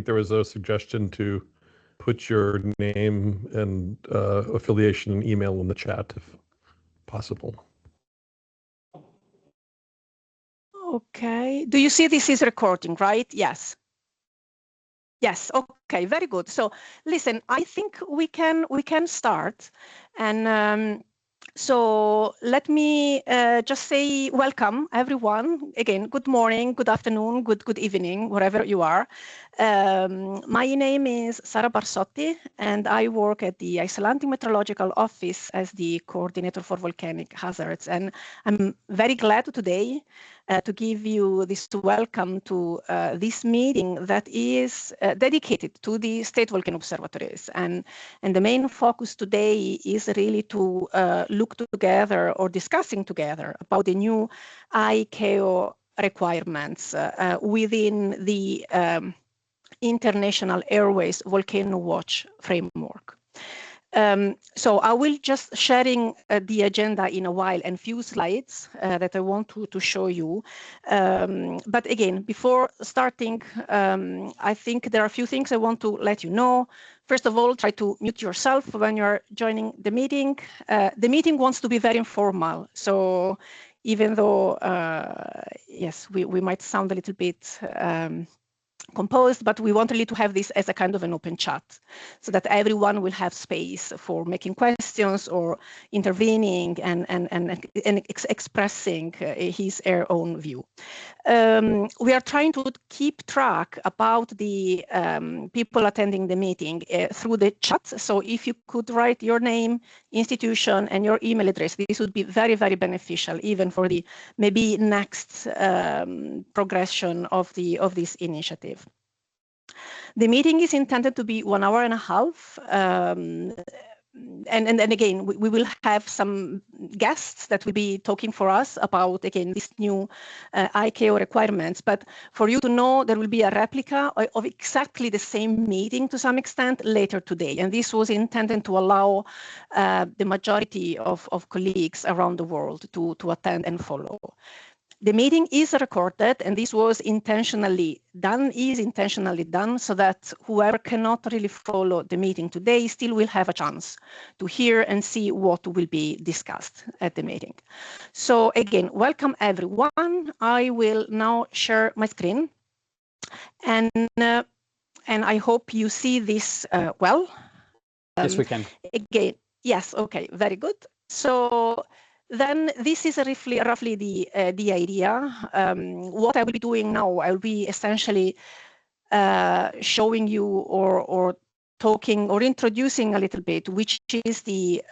there was a suggestion to put your name and affiliation and email in the chat if possible. Okay. Do you see this is recording, right? Yes. Yes. Okay. Very good. So listen, I think we can start, and so let me just say welcome, everyone. Again, good morning, good afternoon, good evening, wherever you are. My name is Sara Barsotti, and I work at the Icelandic Meteorological Office as the coordinator for volcanic hazards. And I'm very glad today to give you this welcome to this meeting that is dedicated to the State Volcano Observatories. And the main focus today is really to look together or discussing together about the new ICAO requirements within the International Airways Volcano Watch framework. So I will just sharing the agenda in a while and few slides that I want to show you. But again, before starting, I think there are a few things I want to let you know. First of all, try to mute yourself when you're joining the meeting. The meeting wants to be very informal. So even though, yes, we might sound a little bit composed, but we want really to have this as a kind of an open chat so that everyone will have space for making questions or intervening and expressing his or her own view. We are trying to keep track about the people attending the meeting through the chat. So if you could write your name, institution, and your email address, this would be very, very beneficial, even for the maybe next progression of this initiative. The meeting is intended to be 1 hour and a half. And again, we will have some guests that will be talking for us about, again, these new ICAO requirements. But for you to know, there will be a replica of exactly the same meeting to some extent later today. And this was intended to allow the majority of colleagues around the world to attend and follow. The meeting is recorded, and this was intentionally done so that whoever cannot really follow the meeting today still will have a chance to hear and see what will be discussed at the meeting. So again, welcome everyone. I will now share my screen, and I hope you see this well. Yes, we can. Again, yes, okay, very good. So then this is roughly the idea. What I will be doing now, I will be essentially showing you or talking or introducing a little bit, which is the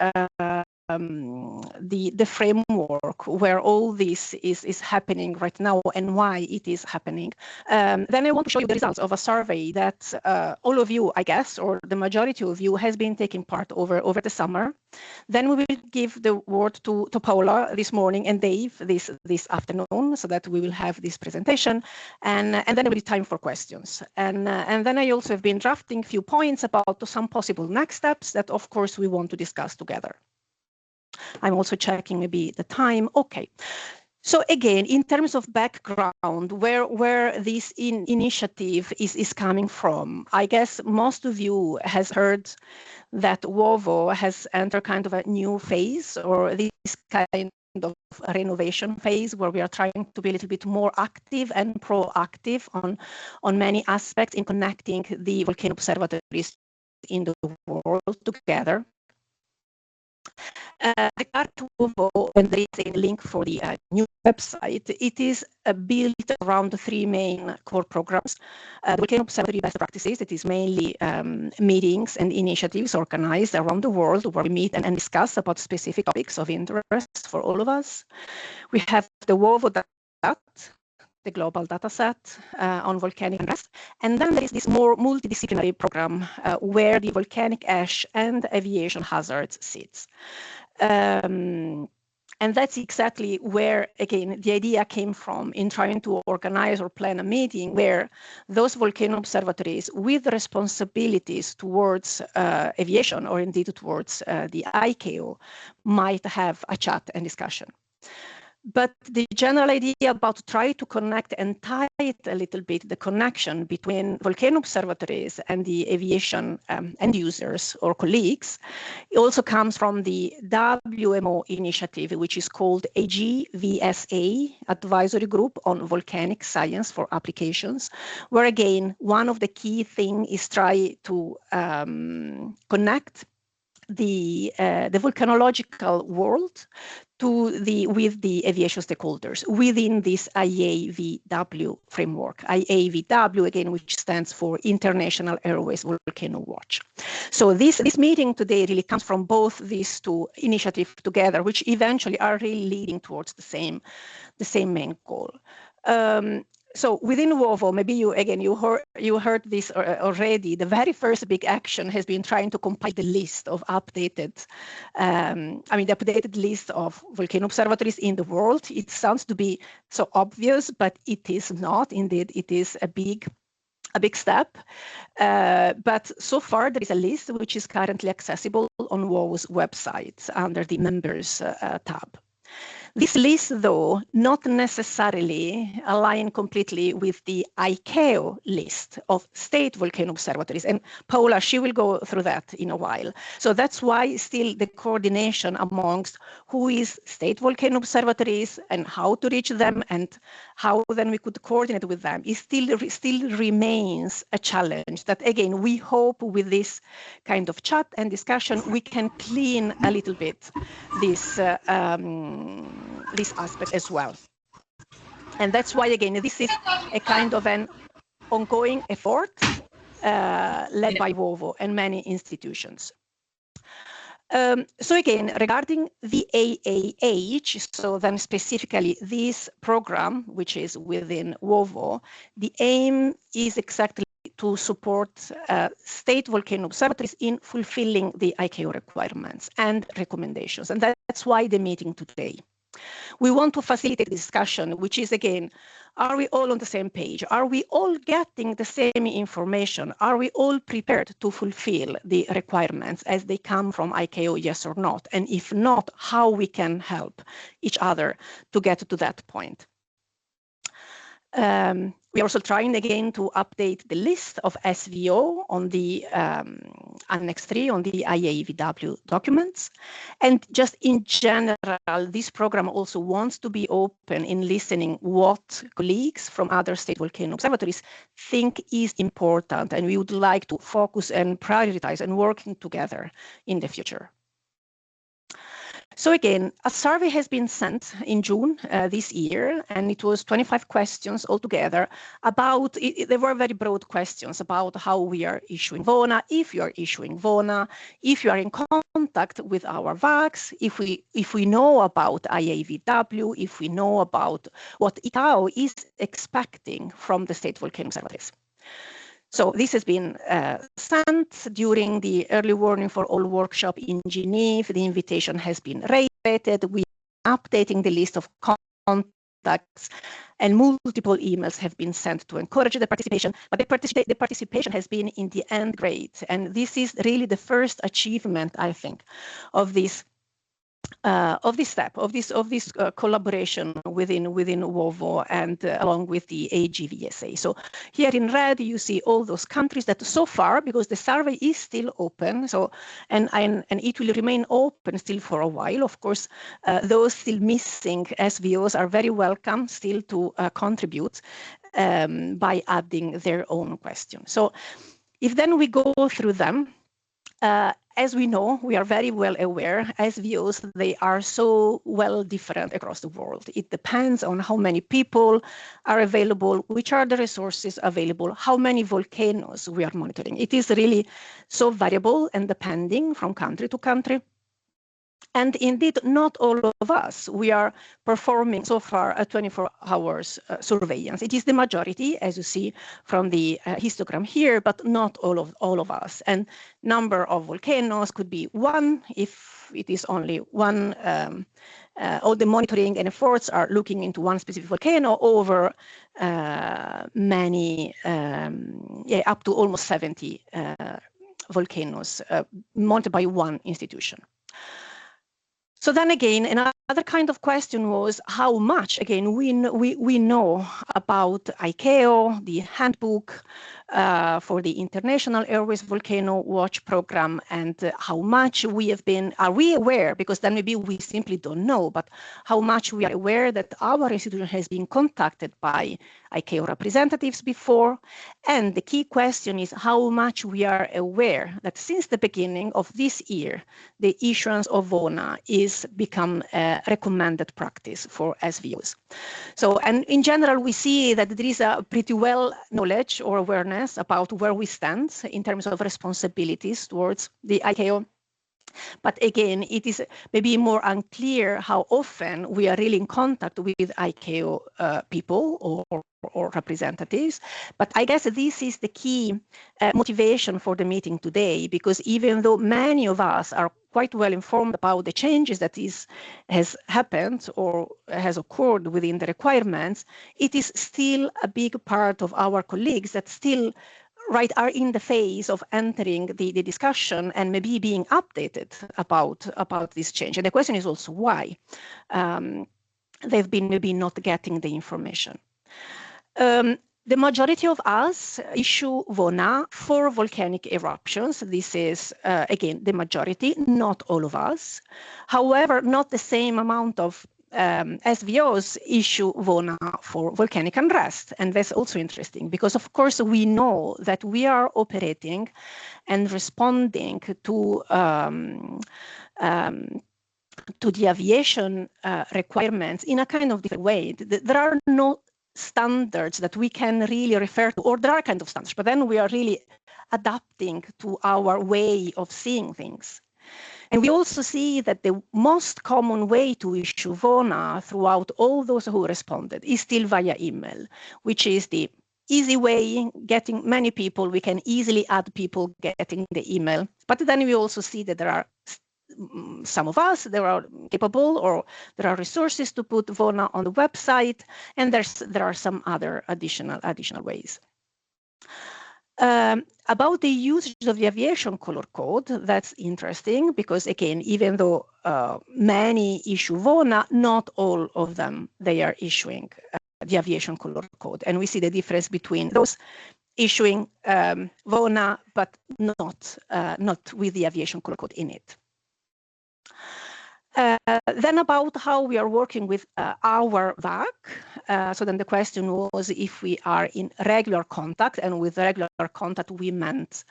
framework where all this is happening right now and why it is happening. Then I want to show you the results of a survey that all of you, I guess, or the majority of you has been taking part over the summer. Then we will give the word to Paula this morning and Dave this afternoon, so that we will have this presentation, and then there will be time for questions. And then I also have been drafting a few points about some possible next steps that, of course, we want to discuss together. I'm also checking maybe the time. Okay. So again, in terms of background, where this initiative is coming from, I guess most of you has heard that WOVO has entered kind of a new phase, or this kind of renovation phase, where we are trying to be a little bit more active and proactive on many aspects in connecting the volcano observatories in the world together. The current WOVO, and there is a link for the new website, it is built around the 3 main core programs. The Volcano Observatory Best Practices, it is mainly meetings and initiatives organized around the world where we meet and discuss about specific topics of interest for all of us. We have the WOVO data, the global data set on volcanic unrest. And then there is this more multidisciplinary program where the volcanic ash and aviation hazards sits. And that's exactly where, again, the idea came from in trying to organize or plan a meeting where those volcano observatories with responsibilities towards aviation, or indeed towards the ICAO, might have a chat and discussion. But the general idea about to try to connect and tie it a little bit, the connection between volcano observatories and the aviation end users or colleagues, it also comes from the WMO initiative, which is called AGVSA, Advisory Group on Volcanic Science for Applications, where again, one of the key things is try to connect the volcanological world with the aviation stakeholders within this IAVW framework. IAVW, again, which stands for International Airways Volcano Watch. So this meeting today really comes from both these two initiatives together, which eventually are really leading towards the same main goal. So within WOVO, maybe you heard this already. The very first big action has been trying to compile the list of updated, the updated list of volcano observatories in the world. It sounds to be so obvious, but it is not. Indeed, it is a big step. But so far, there is a list which is currently accessible on WOVO's website under the members tab. This list, though, not necessarily align completely with the ICAO list of state volcano observatories. And Paola, she will go through that in a while. So that's why still the coordination amongst who is state volcano observatories and how to reach them and how then we could coordinate with them is still remains a challenge that, again, we hope with this kind of chat and discussion, we can clean a little bit this aspect as well. And that's why, again, this is a kind of an ongoing effort led by WOVO and many institutions. So again, regarding the AAH, so then specifically this program, which is within WOVO, the aim is exactly to support state volcano observatories in fulfilling the ICAO requirements and recommendations. And that's why the meeting today. We want to facilitate the discussion, which is, again, are we all on the same page? Are we all getting the same information? Are we all prepared to fulfill the requirements as they come from ICAO, yes or not? And if not, how we can help each other to get to that point? We're also trying again to update the list of SVO on the Annex 3 on the IAVW documents. And just in general, this program also wants to be open in listening what colleagues from other state volcano observatories think is important. And we would like to focus and prioritize and working together in the future. So again, a survey has been sent in June this year, and it was 25 questions altogether about, they were very broad questions about how we are issuing VONA, if you are issuing VONA, if you are in contact with our VAAHs, if we know about IAVW, if we know about what ICAO is expecting from the state volcano observatories. So this has been sent during the early warning for all workshop in Geneva. The invitation has been reiterated. We are updating the list of contacts, and multiple emails have been sent to encourage the participation. But the participation has been in the end great, and this is really the first achievement, I think, of this collaboration within WOVO and along with the AGVSA. So here in red, you see all those countries that so far, because the survey is still open, so and it will remain open still for a while. Of course, those still missing SVOs are very welcome still to contribute by adding their own question. So if then we go through them, as we know, we are very well aware, SVOs, they are so well different across the world. It depends on how many people are available, which are the resources available, how many volcanoes we are monitoring. It is really so variable and depending from country to country. And indeed, not all of us, we are performing so far a 24 hours surveillance. It is the majority, as you see from the histogram here, but not all of us. And number of volcanoes could be one if it is only one. All the monitoring and efforts are looking into one specific volcano over many, up to almost 70 volcanoes monitored by one institution. So then again, another other kind of question was how much, again, we know about ICAO, the handbook for the International Airways Volcano Watch Program, and how much we have been, are we aware, because then maybe we simply don't know, but how much we are aware that our institution has been contacted by ICAO representatives before. And the key question is how much we are aware that since the beginning of this year, the issuance of VONA is become a recommended practice for SVOs. So, and in general, we see that there is a pretty well knowledge or awareness about where we stand in terms of responsibilities towards the ICAO. But again, it is maybe more unclear how often we are really in contact with ICAO people or representatives. But I guess this is the key motivation for the meeting today, because even though many of us are quite well informed about the changes that has happened or has occurred within the requirements, it is still a big part of our colleagues that still are in the phase of entering the discussion and maybe being updated about this change. And the question is also why they've been maybe not getting the information. The majority of us issue VONA for volcanic eruptions. This is, again, the majority, not all of us. However, not the same amount of SVOs issue VONA for volcanic unrest. And that's also interesting because, of course, we know that we are operating and responding to the aviation requirements in a kind of different way. There are no standards that we can really refer to, or there are kind of standards, but then we are really adapting to our way of seeing things. And we also see that the most common way to issue VONA throughout all those who responded is still via email, which is the easy way, getting many people, we can easily add people getting the email. But then we also see that there are some of us that are capable, or there are resources to put VONA on the website, and there are some other additional ways. About the usage of the aviation color code, that's interesting because, again, even though many issue VONA, not all of them, they are issuing the aviation color code. And we see the difference between those issuing VONA, but not with the aviation color code in it. Then about how we are working with our VAAH. So then the question was if we are in regular contact, and with regular contact we meant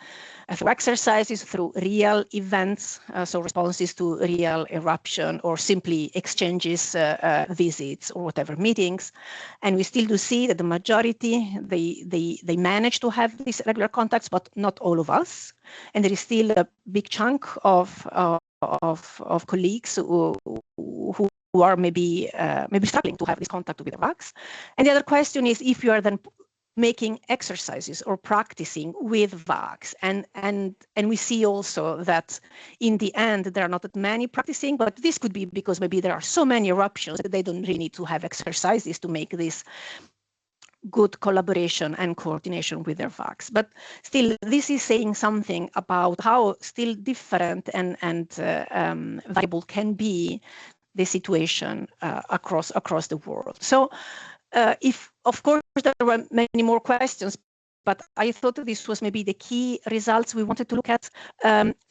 through exercises, through real events, so responses to real eruption, or simply exchanges, visits, or whatever, meetings. And we still do see that the majority, they manage to have these regular contacts, but not all of us. And there is still a big chunk of colleagues who are maybe struggling to have this contact with the VAAHs. And the other question is if you are then making exercises or practicing with VAAHs. And we see also that in the end, there are not that many practicing, but this could be because maybe there are so many eruptions that they don't really need to have exercises to make this good collaboration and coordination with their VAAHs. But still, this is saying something about how still different and variable can be the situation across the world. So if, of course, there were many more questions, but I thought this was maybe the key results we wanted to look at.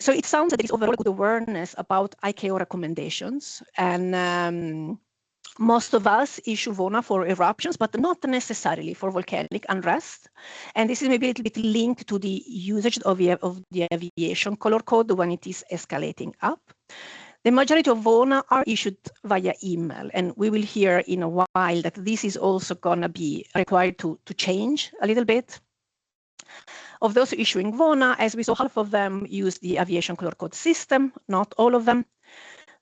So it sounds that there is overall good awareness about ICAO recommendations, and most of us issue VONA for eruptions, but not necessarily for volcanic unrest. And this is maybe a little bit linked to the usage of the aviation color code when it is escalating up. The majority of VONA are issued via email, and we will hear in a while that this is also going to be required to change a little bit. Of those issuing VONA, as we saw, half of them use the aviation color code system, not all of them.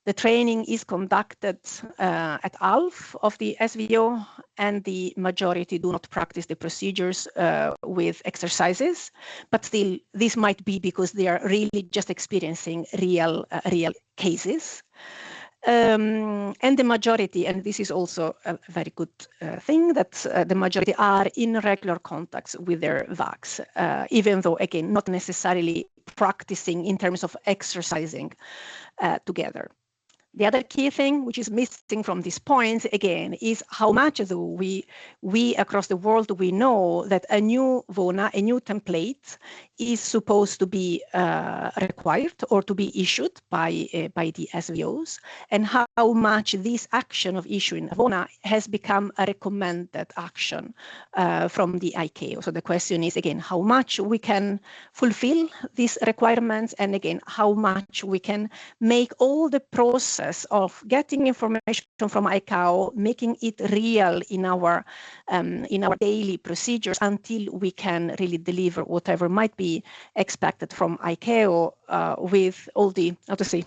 The training is conducted at half of the SVO, and the majority do not practice the procedures with exercises. But still, this might be because they are really just experiencing real cases. And the majority, and this is also a very good thing, that the majority are in regular contacts with their VAAHs, even though, again, not necessarily practicing in terms of exercising together. The other key thing which is missing from this point, again, is how much do we across the world, we know that a new VONA, a new template, is supposed to be required or to be issued by the SVOs, and how much this action of issuing a VONA has become a recommended action from the ICAO. So the question is, again, how much we can fulfill these requirements, and again, how much we can make all the process of getting information from ICAO, making it real in our daily procedures until we can really deliver whatever might be expected from ICAO, with all the, how to say,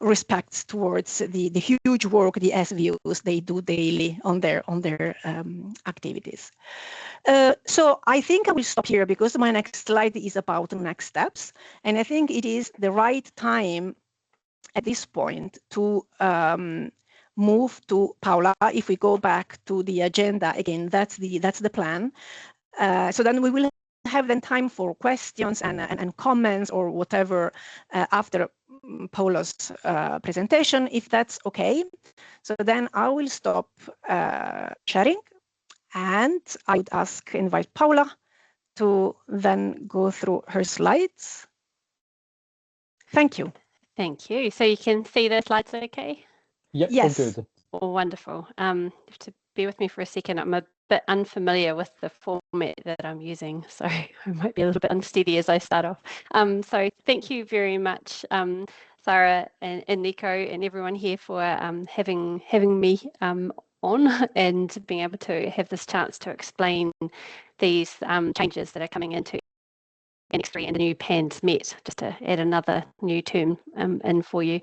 respects towards the huge work the SVOs they do daily on their activities. So I think I will stop here because my next slide is about the next steps, and I think it is the right time at this point to move to Paula. If we go back to the agenda again, that's the plan. So then we will have then time for questions and comments or whatever after Paula's presentation, if that's okay. So then I will stop sharing, and I would invite Paula to then go through her slides. Thank you. Thank you. So you can see the slides okay? Yep, Yes. all good. Oh, wonderful. You have to bear with me for a second. I'm a bit unfamiliar with the format that I'm using, so I might be a little bit unsteady as I start off. So thank you very much, Sarah and Nico and everyone here for having me on and being able to have this chance to explain these changes that are coming into Annex 3 and the new PANS MET, just to add another new term in for you.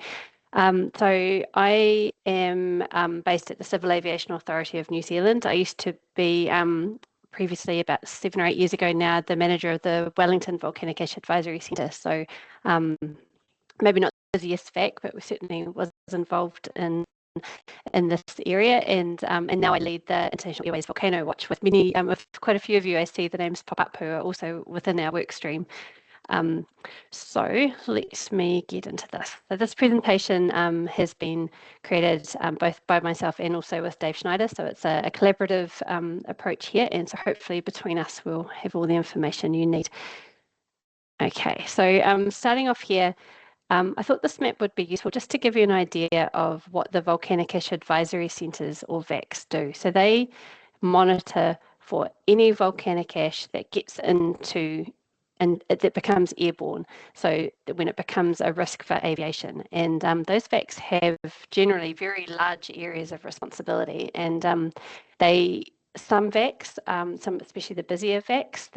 So I am based at the Civil Aviation Authority of New Zealand. I used to be previously, about 7 or 8 years ago now, the manager of the Wellington Volcanic Ash Advisory Centre. So maybe not the busiest VAC, but we certainly was involved in this area, and now I lead the International Airways Volcano Watch with many, with quite a few of you. I see the names pop up who are also within our work stream. So let me get into this. So this presentation has been created both by myself and also with Dave Schneider. So it's a collaborative approach here, and so hopefully between us we'll have all the information you need. Okay, so starting off here, I thought this map would be useful just to give you an idea of what the Volcanic Ash Advisory Centres, or VACs, do. So they monitor for any volcanic ash that gets into and that becomes airborne, so when it becomes a risk for aviation. And those VACs have generally very large areas of responsibility, and some VACs, especially the busier VACs,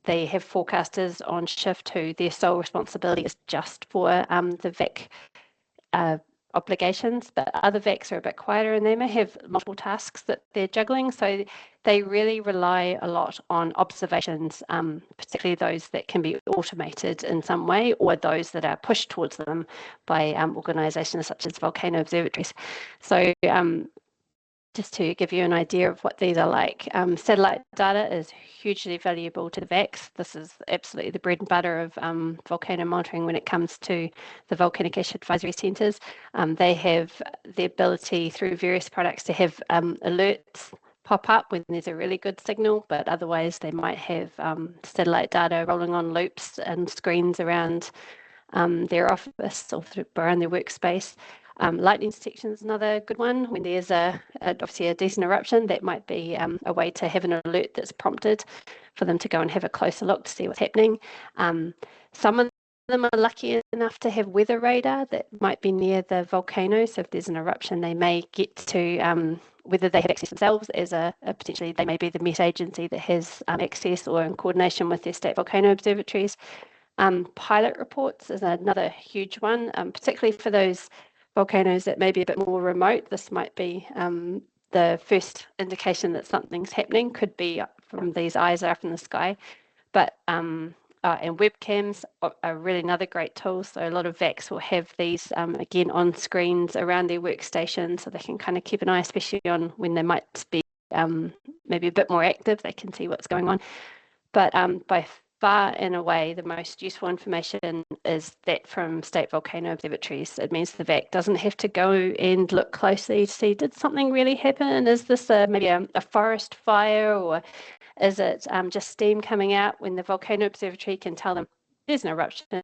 they have forecasters on shift who their sole responsibility is just for the VAC obligations, but other VACs are a bit quieter and they may have multiple tasks that they're juggling. So they really rely a lot on observations, particularly those that can be automated in some way, or those that are pushed towards them by organisations such as volcano observatories. So just to give you an idea of what these are like, satellite data is hugely valuable to the VACs. This is absolutely the bread and butter of volcano monitoring when it comes to the Volcanic Ash Advisory Centres. They have the ability through various products to have alerts pop up when there's a really good signal, but otherwise they might have satellite data rolling on loops and screens around their office or around their workspace. Lightning detection is another good one. When there's obviously a decent eruption, that might be a way to have an alert that's prompted for them to go and have a closer look to see what's happening. Some of them are lucky enough to have weather radar that might be near the volcano. So if there's an eruption, they may get to, whether they have access themselves as potentially they may be the Met agency that has access, or in coordination with their state volcano observatories. Pilot reports is another huge one, particularly for those volcanoes that may be a bit more remote. This might be the first indication that something's happening, could be from these eyes up in the sky. But and webcams are really another great tool. So a lot of VACs will have these again on screens around their workstation, so they can kind of keep an eye, especially on when they might be maybe a bit more active, they can see what's going on. But both far and away the most useful information is that from State Volcano Observatories. It means the VAC doesn't have to go and look closely to see, did something really happen? Is this maybe a forest fire, or is it just steam coming out? When the Volcano Observatory can tell them there's an eruption,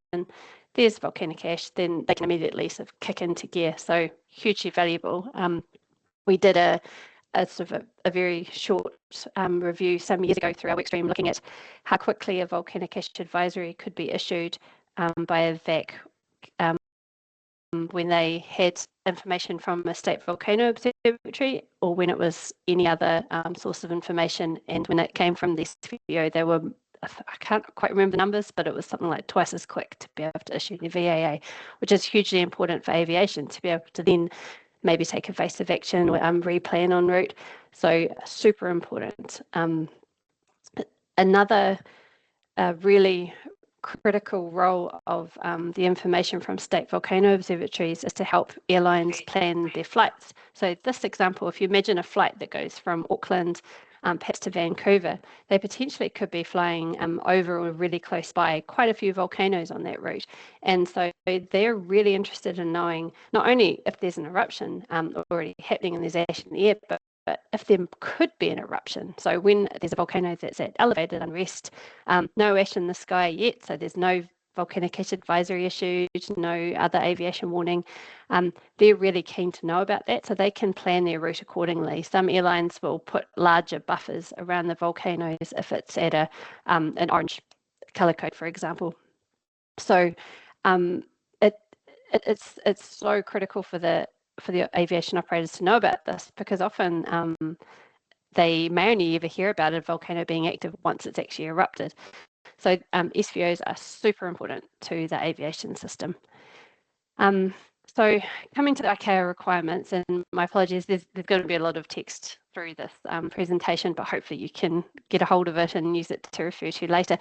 there's volcanic ash, then they can immediately sort of kick into gear. So hugely valuable. We did a sort of a very short review some years ago through our workstream, looking at how quickly a volcanic ash advisory could be issued by a VAC when they had information from a State Volcano Observatory, or when it was any other source of information. And when it came from the SVO, they were, I can't quite remember the numbers, but it was something like twice as quick to be able to issue the VAA, which is hugely important for aviation, to be able to then maybe take evasive action or replan en route. So super important. Another really critical role of the information from State Volcano Observatories is to help airlines plan their flights. So this example, if you imagine a flight that goes from Auckland perhaps to Vancouver, they potentially could be flying over or really close by quite a few volcanoes on that route. And so they're really interested in knowing not only if there's an eruption already happening and there's ash in the air, but if there could be an eruption. So when there's a volcano that's at elevated unrest, no ash in the sky yet, so there's no volcanic ash advisory issued, no other aviation warning, they're really keen to know about that, so they can plan their route accordingly. Some airlines will put larger buffers around the volcanoes if it's at an orange colour code, for example. So it's so critical for the aviation operators to know about this, because often they may only ever hear about a volcano being active once it's actually erupted. So SVOs are super important to the aviation system. So coming to the ICAO requirements, and my apologies, there's going to be a lot of text through this presentation, but hopefully you can get a hold of it and use it to refer to later.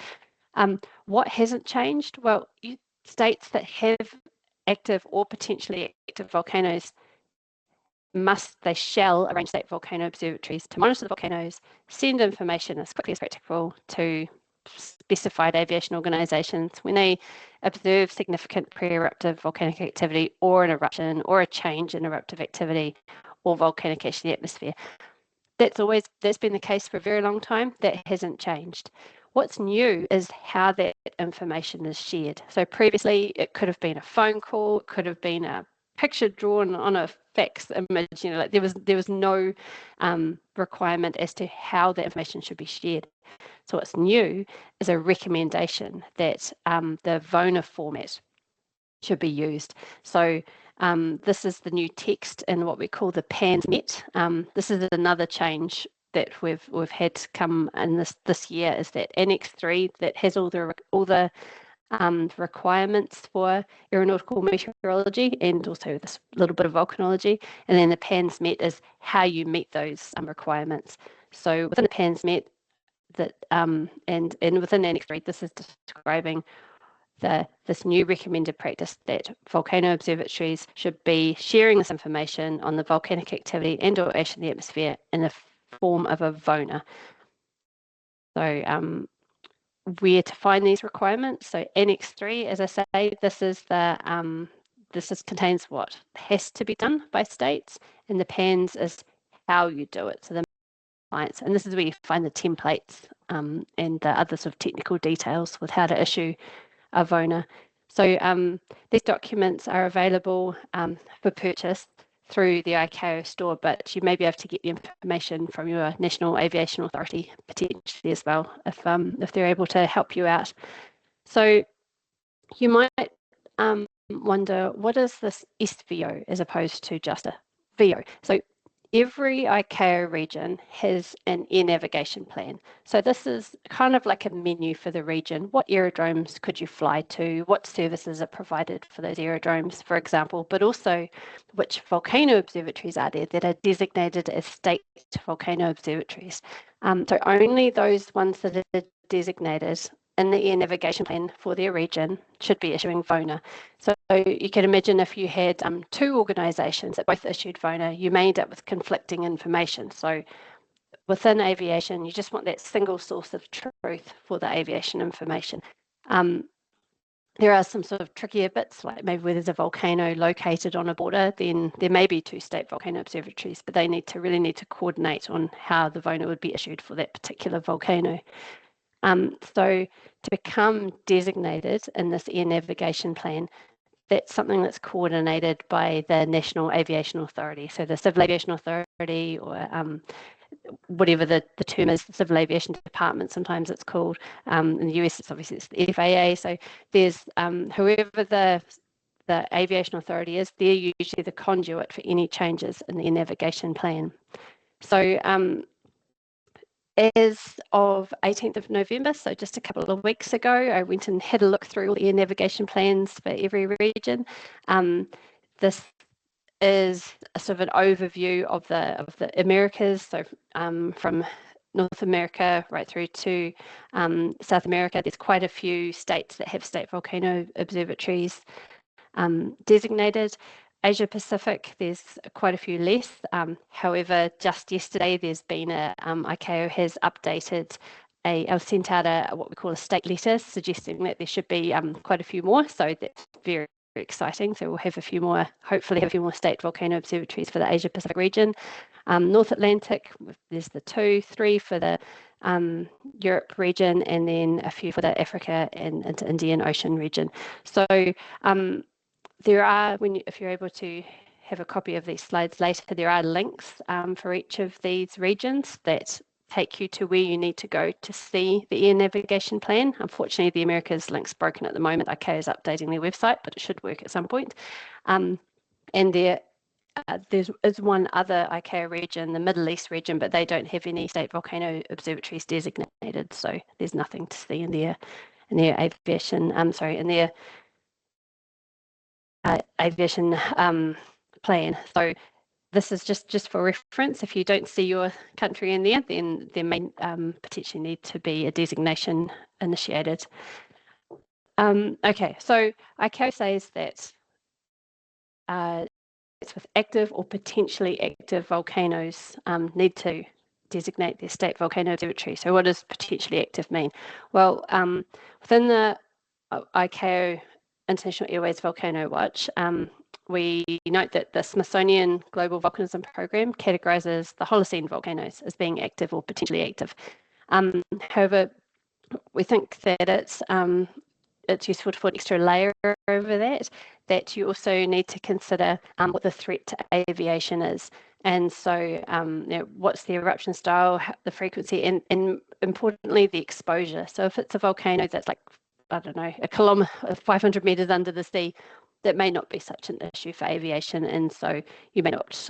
What hasn't changed? Well, states that have active or potentially active volcanoes they shall arrange State Volcano Observatories to monitor the volcanoes, send information as quickly as practicable to specified aviation organisations when they observe significant pre-eruptive volcanic activity or an eruption or a change in eruptive activity or volcanic ash in the atmosphere. That's been the case for a very long time. That hasn't changed. What's new is how that information is shared. So previously it could have been a phone call, it could have been a picture drawn on a fax image, like there was no requirement as to how the information should be shared. So what's new is a recommendation that the VONA format should be used. So this is the new text in what we call the PANS MET. This is another change that we've had come in this year, is that Annex 3 that has all the requirements for aeronautical meteorology and also this little bit of volcanology, and then the PANS MET is how you meet those requirements. So within the PANS MET, that and within Annex 3, this is describing this new recommended practice that volcano observatories should be sharing this information on the volcanic activity and or ash in the atmosphere in the form of a VONA. So where to find these requirements? So Annex 3, as I say, this contains what has to be done by states, and the PANS is how you do it. So the compliance, and this is where you find the templates and the other sort of technical details with how to issue a VONA. So these documents are available for purchase through the ICAO store, but you may be able to get the information from your National Aviation Authority potentially as well, if they're able to help you out. So you might wonder, what is this SVO as opposed to just a VO? So every ICAO region has an air navigation plan. So this is kind of like a menu for the region. What aerodromes could you fly to? What services are provided for those aerodromes, for example, but also which volcano observatories are there that are designated as state volcano observatories. So only those ones that are designated in the air navigation plan for their region should be issuing VONA. So you can imagine if you had two organisations that both issued VONA, you may end up with conflicting information. So within aviation, you just want that single source of truth for the aviation information. There are some sort of trickier bits, like maybe where there's a volcano located on a border, then there may be 2 state volcano observatories, but they really need to coordinate on how the VONA would be issued for that particular volcano. So to become designated in this air navigation plan, that's something that's coordinated by the National Aviation Authority. So the Civil Aviation Authority, or whatever the term is, the Civil Aviation Department, sometimes it's called. In the US, it's obviously the FAA. So there's whoever the Aviation Authority is, they're usually the conduit for any changes in the navigation plan. So as of 18th of November, so just a couple of weeks ago, I went and had a look through all the air navigation plans for every region. This is a sort of an overview of the Americas, so from North America right through to South America. There's quite a few states that have state volcano observatories designated. Asia Pacific, there's quite a few less. However, just yesterday, there's been ICAO has updated sent out what we call a state letter, suggesting that there should be quite a few more. So that's very exciting. So we'll have a few more, hopefully have a few more state volcano observatories for the Asia Pacific region. North Atlantic, there's the 2, 3 for the Europe region, and then a few for the Africa and into Indian Ocean region. So there are, if you're able to have a copy of these slides later, there are links for each of these regions that take you to where you need to go to see the air navigation plan. Unfortunately, the Americas link's broken at the moment. ICAO is updating their website, but it should work at some point. And there is one other ICAO region, the Middle East region, but they don't have any state volcano observatories designated, so there's nothing to see in their aviation. In their aviation plan. So this is just for reference. If you don't see your country in there, then there may potentially need to be a designation initiated. Okay, so ICAO says that it's with active or potentially active volcanoes need to designate their state volcano observatory. So what does potentially active mean? Well, within the ICAO International Airways Volcano Watch, we note that the Smithsonian Global Volcanism Program categorizes the Holocene volcanoes as being active or potentially active. However, we think that it's useful to put an extra layer over that you also need to consider what the threat to aviation is. And so what's the eruption style, the frequency, and importantly, the exposure. So if it's a volcano that's like, I don't know, a kilometre, 500 metres under the sea, that may not be such an issue for aviation, and so you may not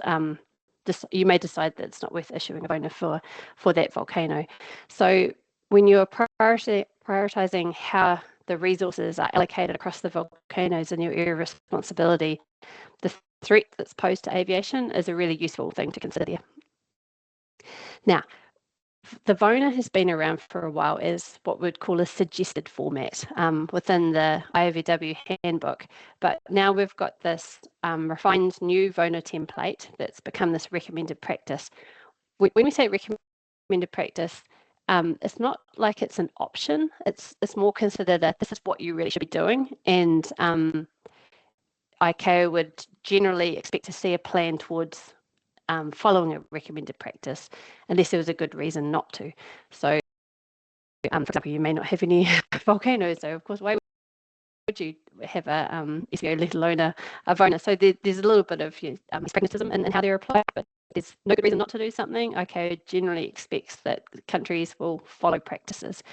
you may decide that it's not worth issuing a VONA for that volcano. So when you're prioritising how the resources are allocated across the volcanoes in your area of responsibility, the threat that's posed to aviation is a really useful thing to consider there. Now, the VONA has been around for a while as what we'd call a suggested format within the IOVW handbook, but now we've got this refined new VONA template that's become this recommended practice. When we say recommended practice, it's not like it's an option, it's more considered that this is what you really should be doing, and ICAO would generally expect to see a plan towards following a recommended practice, unless there was a good reason not to. So, for example, you may not have any volcanoes, so of course, why would you have a SVO, let alone a VONA? So there's a little bit of pragmatism in how they're applied, but there's no good reason not to do something. ICAO generally expects that countries will follow practices.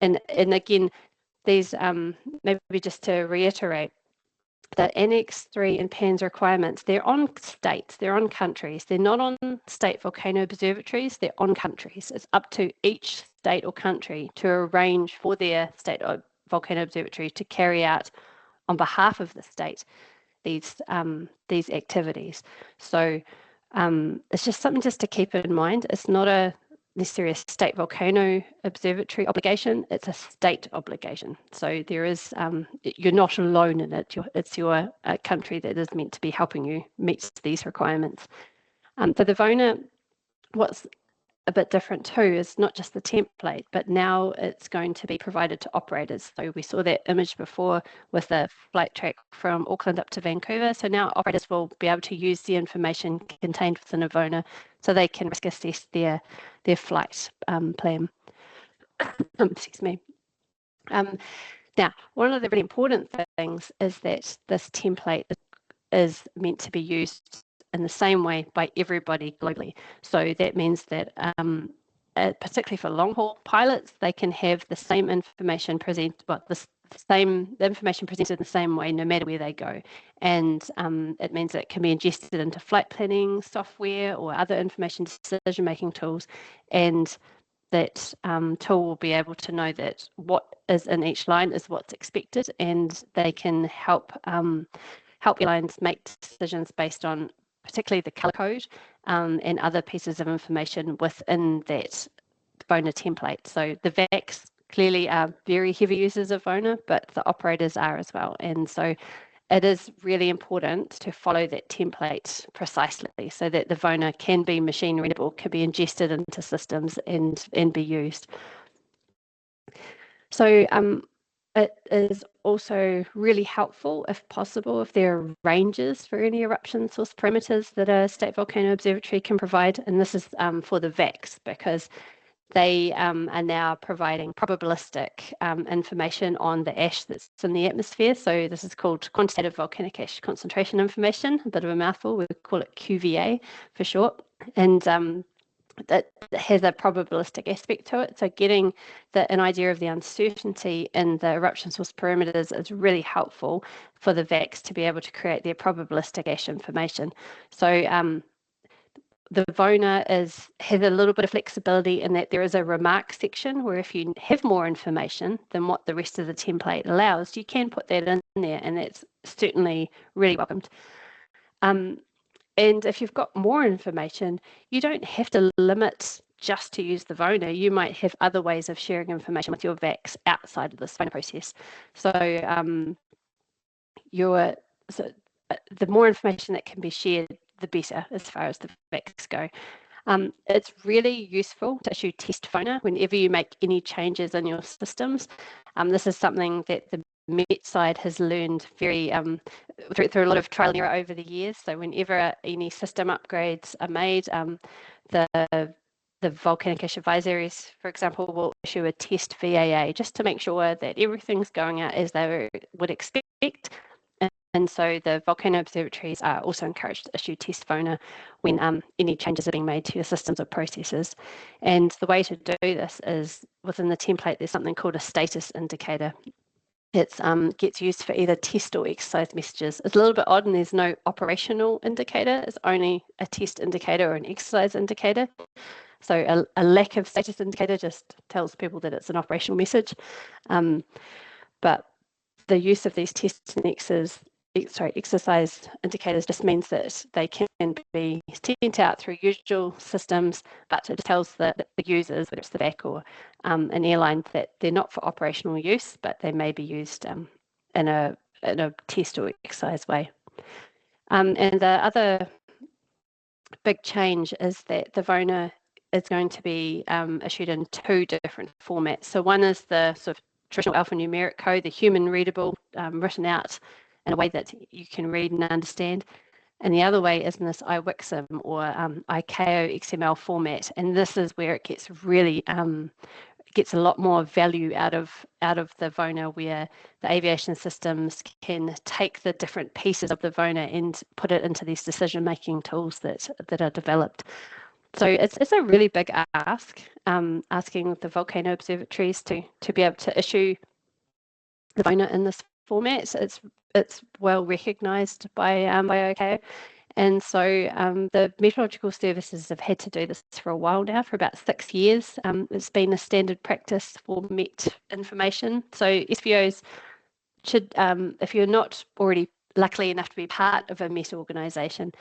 And again, these, maybe just to reiterate, that Annex 3 and PAN's requirements, they're on states, they're on countries, they're not on state volcano observatories, they're on countries. It's up to each state or country to arrange for their state volcano observatory to carry out on behalf of the state these activities. So it's just something just to keep in mind. It's not necessarily a state volcano observatory obligation, it's a state obligation. So there is, you're not alone in it, it's your country that is meant to be helping you meet these requirements. So the VONA, what's a bit different too is not just the template, but now it's going to be provided to operators. So we saw that image before with the flight track from Auckland up to Vancouver. So now operators will be able to use the information contained within a VONA so they can risk assess their flight plan. Excuse me. Now, one of the really important things is that this template is meant to be used in the same way by everybody globally. So that means that particularly for long haul pilots, they can have the same information presented, the information presented in the same way no matter where they go. And it means that it can be ingested into flight planning software or other information decision-making tools, and that tool will be able to know that what is in each line is what's expected, and they can help airlines make decisions based on particularly the colour code and other pieces of information within that VONA template. So the VACs clearly are very heavy users of VONA, but the operators are as well. And so it is really important to follow that template precisely so that the VONA can be machine readable, can be ingested into systems and be used. So it is also really helpful, if possible, if there are ranges for any eruption source parameters that a State Volcano Observatory can provide. And this is for the VACs, because they are now providing probabilistic information on the ash that's in the atmosphere. So this is called quantitative volcanic ash concentration information, a bit of a mouthful. We call it QVA for short. And that has a probabilistic aspect to it. So getting an idea of the uncertainty in the eruption source parameters is really helpful for the VACs to be able to create their probabilistic ash information. So the VONA has a little bit of flexibility in that there is a remark section where if you have more information than what the rest of the template allows, you can put that in there, and that's certainly really welcomed. And if you've got more information, you don't have to limit just to use the VONA. You might have other ways of sharing information with your VACs outside of this VONA process. So, the more information that can be shared, the better as far as the VACs go. It's really useful to issue test VONA whenever you make any changes in your systems. This is something that the Met side has learned very through a lot of trial and error over the years. So whenever any system upgrades are made, the Volcanic Ash Advisories, for example, will issue a test VAA just to make sure that everything's going out as they would expect. And so the volcano observatories are also encouraged to issue test VONA when any changes are being made to your systems or processes. And the way to do this is within the template, there's something called a status indicator. It gets used for either test or exercise messages. It's a little bit odd, and there's no operational indicator. It's only a test indicator or an exercise indicator. So a lack of status indicator just tells people that it's an operational message. But the use of these tests and exercise indicators just means that they can be sent out through usual systems, but it tells the users, whether it's the VAC or an airline, that they're not for operational use, but they may be used in a test or exercise way. And the other big change is that the VONA is going to be issued in two different formats. So one is the sort of traditional alphanumeric code, the human readable, written out in a way that you can read and understand. And the other way is in this IWXM or ICAO XML format. And this is where it gets really, gets a lot more value out of the VONA, where the aviation systems can take the different pieces of the VONA and put it into these decision-making tools that are developed. So it's a really big ask, asking the volcano observatories to be able to issue the VONA in this format. It's well recognised by ICAO, and so the meteorological services have had to do this for a while now, for about 6 years. It's been a standard practice for Met information. So SVOs should, if you're not already lucky enough to be part of a Met organisation,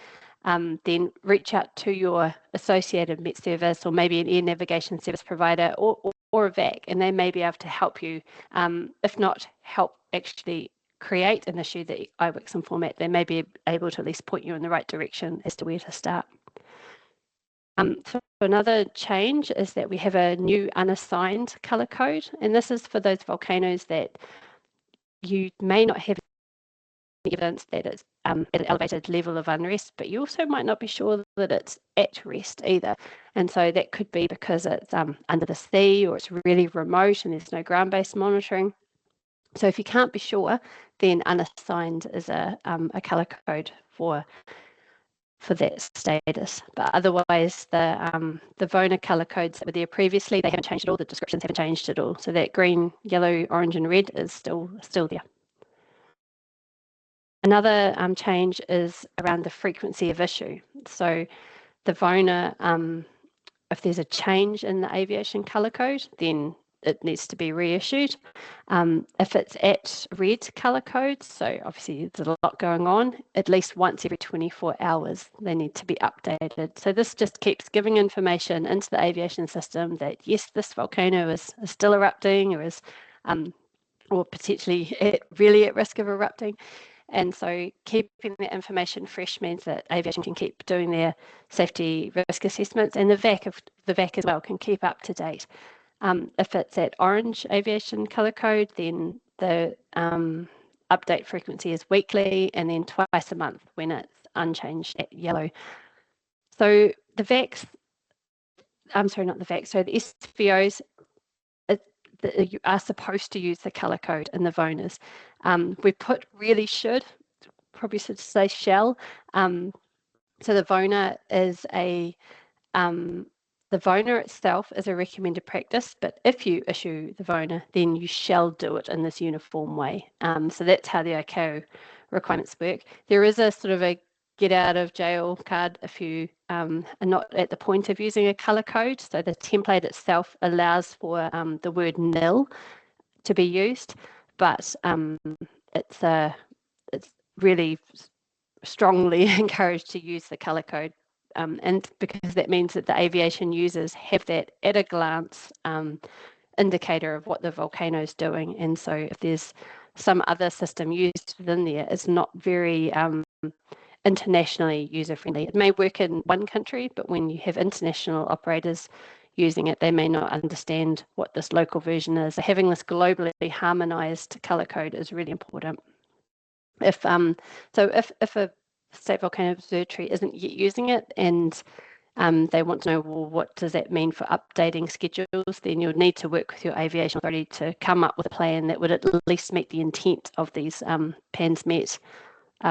then reach out to your associated Met service, or maybe an air navigation service provider, or a VAC, and they may be able to help you, if not help actually create and issue the IWXM format, they may be able to at least point you in the right direction as to where to start. So another change is that we have a new unassigned colour code, and this is for those volcanoes that you may not have evidence that it's at an elevated level of unrest, but you also might not be sure that it's at rest either. And so that could be because it's under the sea, or it's really remote and there's no ground-based monitoring. So if you can't be sure, then unassigned is a colour code for that status. But otherwise, the VONA colour codes that were there previously, they haven't changed at all. The descriptions haven't changed at all. So that green, yellow, orange, and red is still there. Another change is around the frequency of issue. So the VONA, if there's a change in the aviation colour code, then it needs to be reissued. If it's at red colour code, so obviously there's a lot going on, at least once every 24 hours, they need to be updated. So this just keeps giving information into the aviation system that, yes, this volcano is still erupting, or is, or potentially really at risk of erupting. And so keeping that information fresh means that aviation can keep doing their safety risk assessments, and the VAC as well can keep up to date. If it's at orange aviation colour code, then the update frequency is weekly, and then twice a month when it's unchanged at yellow. So the VACs, I'm sorry, not the VACs, so the SVOs you are supposed to use the colour code in the VONAs. We put really should, probably should say shall. So the VONA is the VONA itself is a recommended practice, but if you issue the VONA, then you shall do it in this uniform way. So that's how the ICAO requirements work. There is a sort of a get out of jail card if you are not at the point of using a colour code. So the template itself allows for the word nil to be used, but it's really strongly encouraged to use the colour code, and because that means that the aviation users have that at a glance indicator of what the volcano is doing. And so if there's some other system used within there, it's not very internationally user-friendly. It may work in one country, but when you have international operators using it, they may not understand what this local version is. So having this globally harmonized color code is really important. If a State Volcano Observatory isn't yet using it, and they want to know, well, what does that mean for updating schedules, then you'll need to work with your aviation authority to come up with a plan that would at least meet the intent of these PANSMET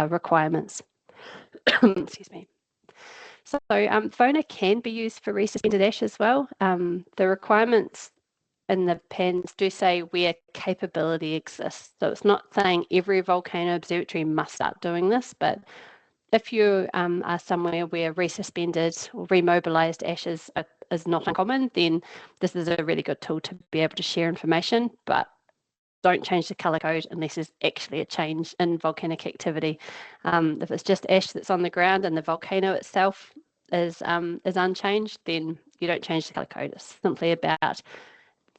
requirements. Excuse me. So VONA can be used for resuspended ash as well. The requirements in the PANs do say where capability exists. So it's not saying every volcano observatory must start doing this, but if you are somewhere where resuspended or remobilized ashes is not uncommon, then this is a really good tool to be able to share information, but don't change the colour code unless there's actually a change in volcanic activity. If it's just ash that's on the ground and the volcano itself is unchanged, then you don't change the colour code. It's simply about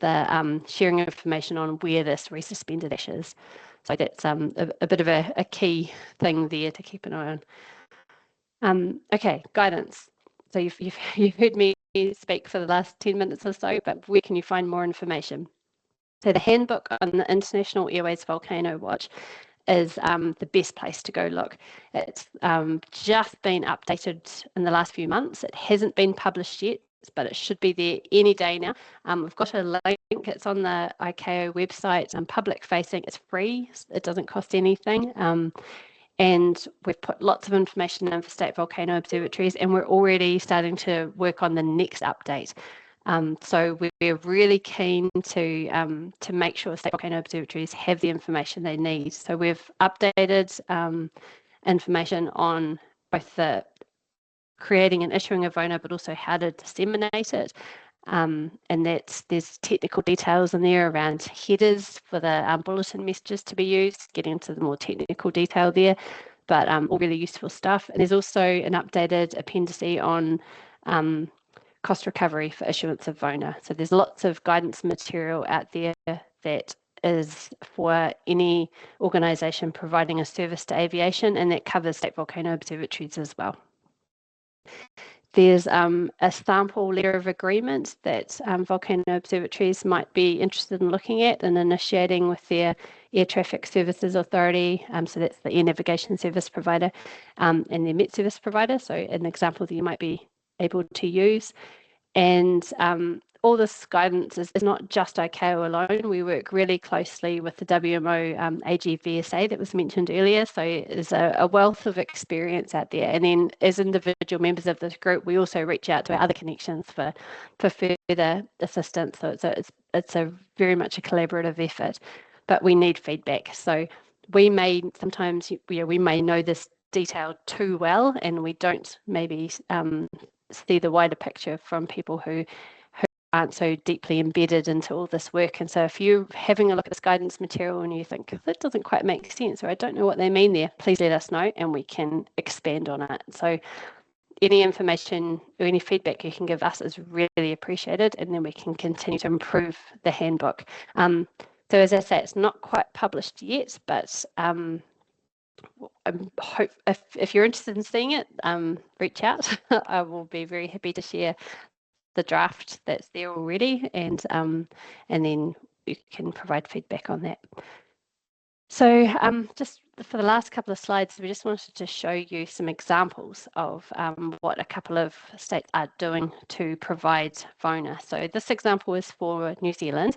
the sharing information on where this resuspended ash is. So that's a bit of a key thing there to keep an eye on. Okay, guidance. So you've heard me speak for the last 10 minutes or so, but where can you find more information? So the handbook on the International Airways Volcano Watch is the best place to go look. It's just been updated in the last few months. It hasn't been published yet, but it should be there any day now. We've got a link. It's on the ICAO website, public facing. It's free. It doesn't cost anything. And we've put lots of information in for State Volcano Observatories, and we're already starting to work on the next update. So we're really keen to make sure State Volcano Observatories have the information they need. So we've updated information on both the creating and issuing a VONA, but also how to disseminate it. And there's technical details in there around headers for the bulletin messages to be used, getting into the more technical detail there, but all really useful stuff. And there's also an updated appendice on cost recovery for issuance of VONA. So there's lots of guidance material out there that is for any organisation providing a service to aviation, and that covers State Volcano Observatories as well. there's a sample letter of agreement that volcano observatories might be interested in looking at and initiating with their Air Traffic Services Authority, so that's the air navigation service provider, and their Met service provider, so an example that you might be able to use. And all this guidance is not just ICAO alone. We work really closely with the WMO AGVSA that was mentioned earlier. So there's a wealth of experience out there. And then as individual members of this group, we also reach out to our other connections for further assistance. So it's a very much a collaborative effort, but we need feedback. So we may sometimes, we may know this detail too well, and we don't maybe see the wider picture from people who aren't so deeply embedded into all this work. And so if you're having a look at this guidance material and you think that doesn't quite make sense, or I don't know what they mean there, please let us know and we can expand on it. So any information or any feedback you can give us is really appreciated, and then we can continue to improve the handbook. So as I say, it's not quite published yet, but I hope if you're interested in seeing it, reach out. I will be very happy to share the draft that's there already, and then you can provide feedback on that. So just for the last couple of slides, we just wanted to show you some examples of what a couple of states are doing to provide VONA. So this example is for New Zealand.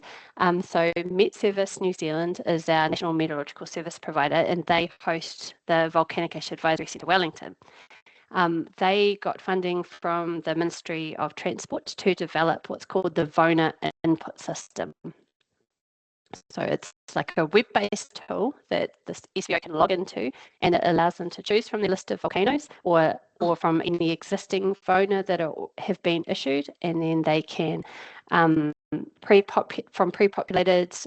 So Met Service New Zealand is our national meteorological service provider, and they host the Volcanic Ash Advisory Centre Wellington. They got funding from the Ministry of Transport to develop what's called the VONA input system. So it's like a web-based tool that the SVO can log into, and it allows them to choose from the list of volcanoes or from any existing VONA that have been issued, and then they can from pre-populated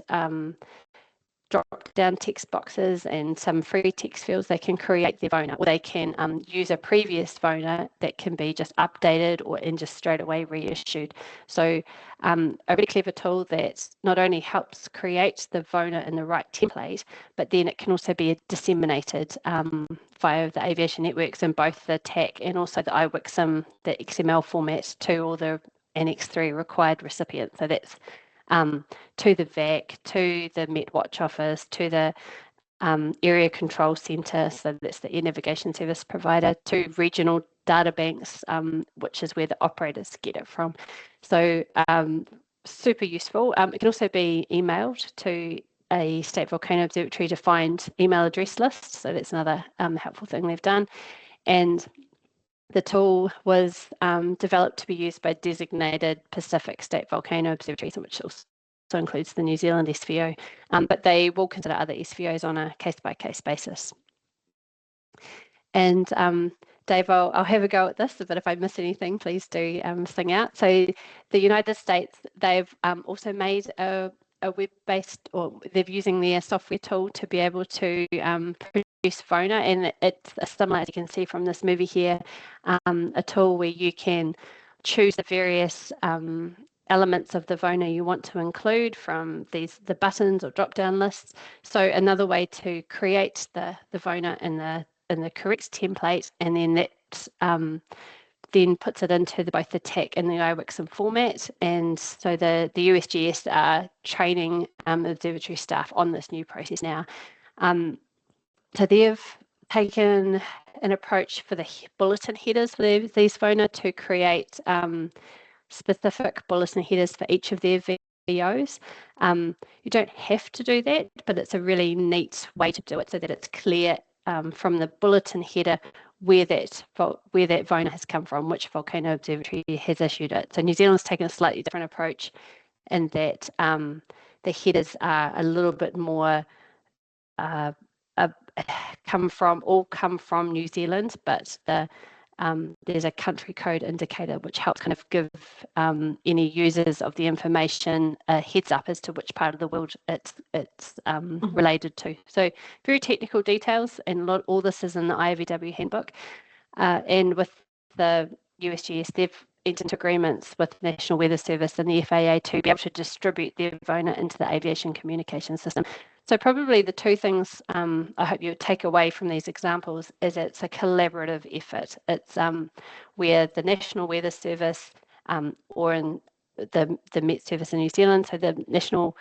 drop down text boxes and some free text fields, they can create their VONA, or they can use a previous VONA that can be just updated and just straight away reissued. So a really clever tool that not only helps create the VONA in the right template, but then it can also be disseminated via the aviation networks in both the TAC and also the IWIXM, the XML format, to all the Annex 3 required recipients. So that's to the VAC, to the Met Watch Office, to the Area Control Centre, so that's the air navigation service provider, to regional data banks, which is where the operators get it from. So super useful. It can also be emailed to a State Volcano Observatory to find email address lists. So that's another helpful thing they've done. And the tool was developed to be used by designated Pacific State Volcano Observatories, which also includes the New Zealand SVO, but they will consider other SVOs on a case-by-case basis. And Dave, I'll have a go at this, but if I miss anything, please do sing out. So the United States, they've also made a web-based, or they're using their software tool to be able to produce VONA, and it's similar, as you can see from this movie here, a tool where you can choose the various elements of the VONA you want to include from the buttons or drop-down lists. So another way to create the VONA in the correct template, and then that then puts it into both the TAC and the IWIXM format. And so the USGS are training observatory staff on this new process now. So they've taken an approach for the bulletin headers for these VONA to create specific bulletin headers for each of their VOs. You don't have to do that, but it's a really neat way to do it so that it's clear from the bulletin header where that VONA has come from, which volcano observatory has issued it. So New Zealand's taken a slightly different approach in that the headers are a little bit more come from New Zealand, but there's a country code indicator which helps kind of give any users of the information a heads up as to which part of the world it's related to. So very technical details, and all this is in the IVW handbook. And with the USGS, they've entered into agreements with the National Weather Service and the FAA to be able to distribute their VONA into the aviation communication system. So probably the two things I hope you take away from these examples is it's a collaborative effort. It's where the National Weather Service or in the Met Service in New Zealand, so the National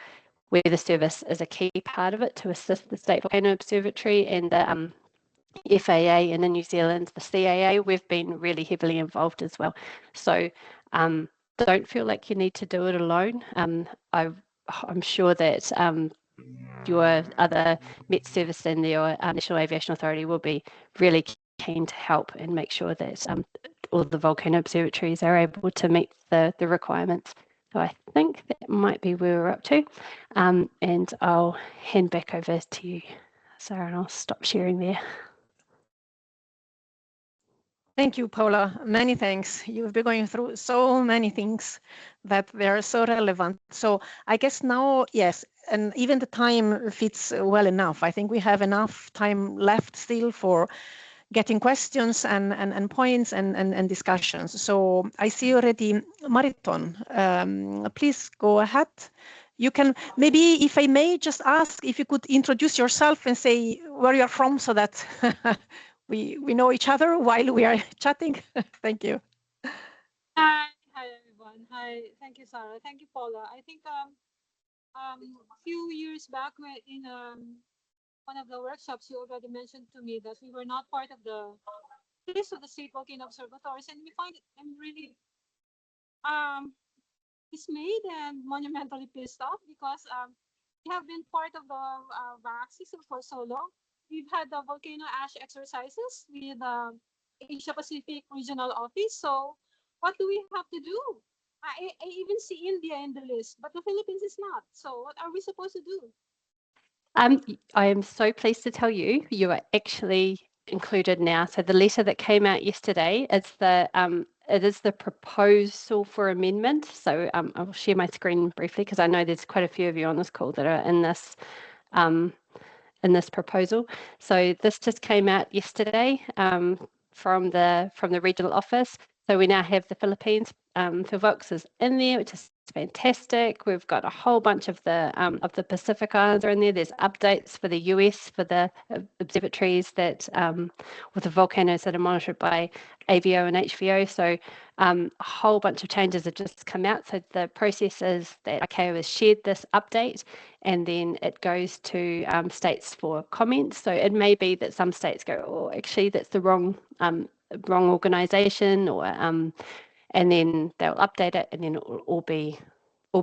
Weather Service is a key part of it to assist the State Volcano Observatory, and the FAA, and in New Zealand, the CAA, we've been really heavily involved as well. So don't feel like you need to do it alone. I'm sure that your other Met Service and your National Aviation Authority will be really keen to help and make sure that all the volcano observatories are able to meet the requirements. So I think that might be where we're up to. And I'll hand back over to you, Sarah, and I'll stop sharing there. Thank you, Paula. Many thanks. You've been going through so many things that they are so relevant. So I guess now, yes, and even the time fits well enough. I think we have enough time left still for getting questions and points and discussions. So I see already Mariton. Please go ahead. You can maybe, if I may, just ask if you could introduce yourself and say where you're from so that we know each other while we are chatting. Thank you. Hi everyone. Hi, thank you, Sarah. Thank you, Paula. I think a few years back in one of the workshops, you already mentioned to me that we were not part of the list of the State Volcano Observatories, and we find it, I'm really dismayed and monumentally pissed off because we have been part of the VOVO system for so long. We've had the volcano ash exercises with the Asia Pacific Regional Office. So what do we have to do? I even see India in the list, but the Philippines is not. So what are we supposed to do? I am so pleased to tell you, you are actually included now. So the letter that came out yesterday is it is the proposal for amendment. So I'll share my screen briefly because I know there's quite a few of you on this call that are in this proposal. So this just came out yesterday from the regional office. So we now have the Philippines for VOCs is in there, which is fantastic. We've got a whole bunch of the Pacific Islands are in there. There's updates for the US for the observatories that with the volcanoes that are monitored by AVO and HVO. So a whole bunch of changes have just come out. So the process is that ICAO has shared this update, and then it goes to states for comments. So it may be that some states go, oh, actually that's the wrong organization, or and then they'll update it, and then it will all be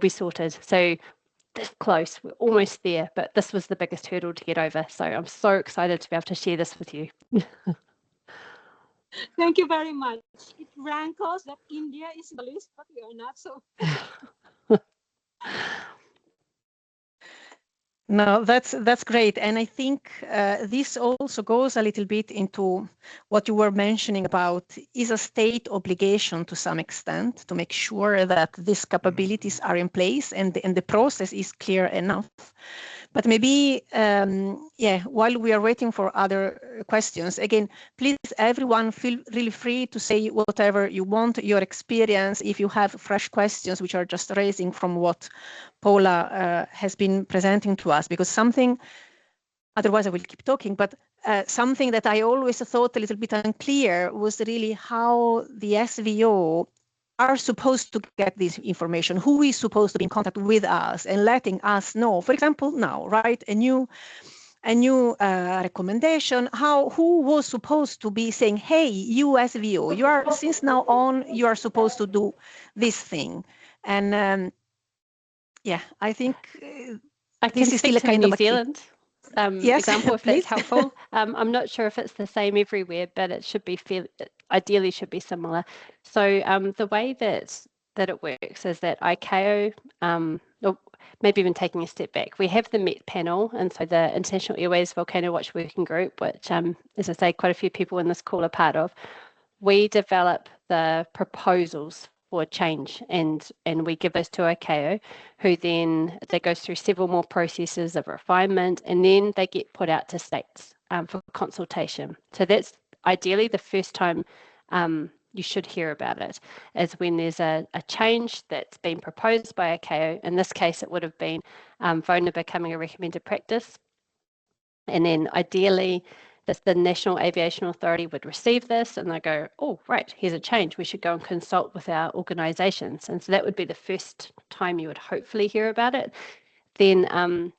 sorted. So this close, we're almost there, but this was the biggest hurdle to get over. So I'm so excited to be able to share this with you. Thank you very much. It rankles that India is in the list, but we are not. So no, that's great. And I think this also goes a little bit into what you were mentioning about is a state obligation to some extent to make sure that these capabilities are in place and the process is clear enough. But maybe, while we are waiting for other questions, again, please, everyone, feel really free to say whatever you want, your experience, if you have fresh questions which are just raising from what Paula has been presenting to us, because something, otherwise I will keep talking, but something that I always thought a little bit unclear was really how the SVO are supposed to get this information, who is supposed to be in contact with us and letting us know. For example, now, right, a new recommendation, who was supposed to be saying, hey, you SVO, you are, since now on, you are supposed to do this thing. And I think I can this is still a kind New of Zealand yes, example, if please. that's helpful. I'm not sure if it's the same everywhere, but it should be ideally should be similar. So the way that it works is that ICAO, or maybe even taking a step back, we have the MET panel, and so the International Airways Volcano Watch Working Group, which, as I say, quite a few people in this call are part of. We develop the proposals for change, and we give those to ICAO, who then that goes through several more processes of refinement, and then they get put out to states for consultation. So that's ideally the first time you should hear about it, is when there's a change that's been proposed by ICAO. In this case, it would have been VONA becoming a recommended practice. And then ideally, the National Aviation Authority would receive this and they go, oh, right, here's a change. We should go and consult with our organisations. And so that would be the first time you would hopefully hear about it. Then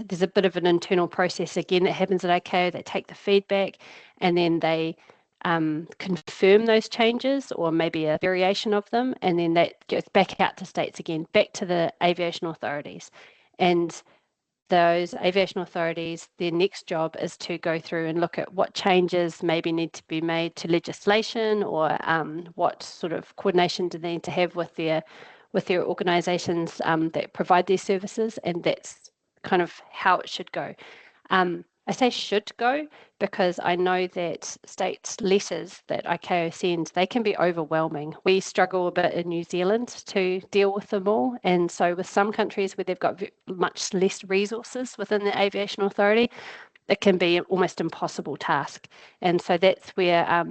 there's a bit of an internal process again that happens at ICAO. They take the feedback and then they confirm those changes or maybe a variation of them. And then that goes back out to states again, back to the aviation authorities. And those aviation authorities, their next job is to go through and look at what changes maybe need to be made to legislation, or what sort of coordination do they need to have with their organisations that provide these services, and that's kind of how it should go. I say should go because I know that state letters that ICAO sends, they can be overwhelming. We struggle a bit in New Zealand to deal with them all. And so with some countries where they've got much less resources within the aviation authority, it can be an almost impossible task. And so that's where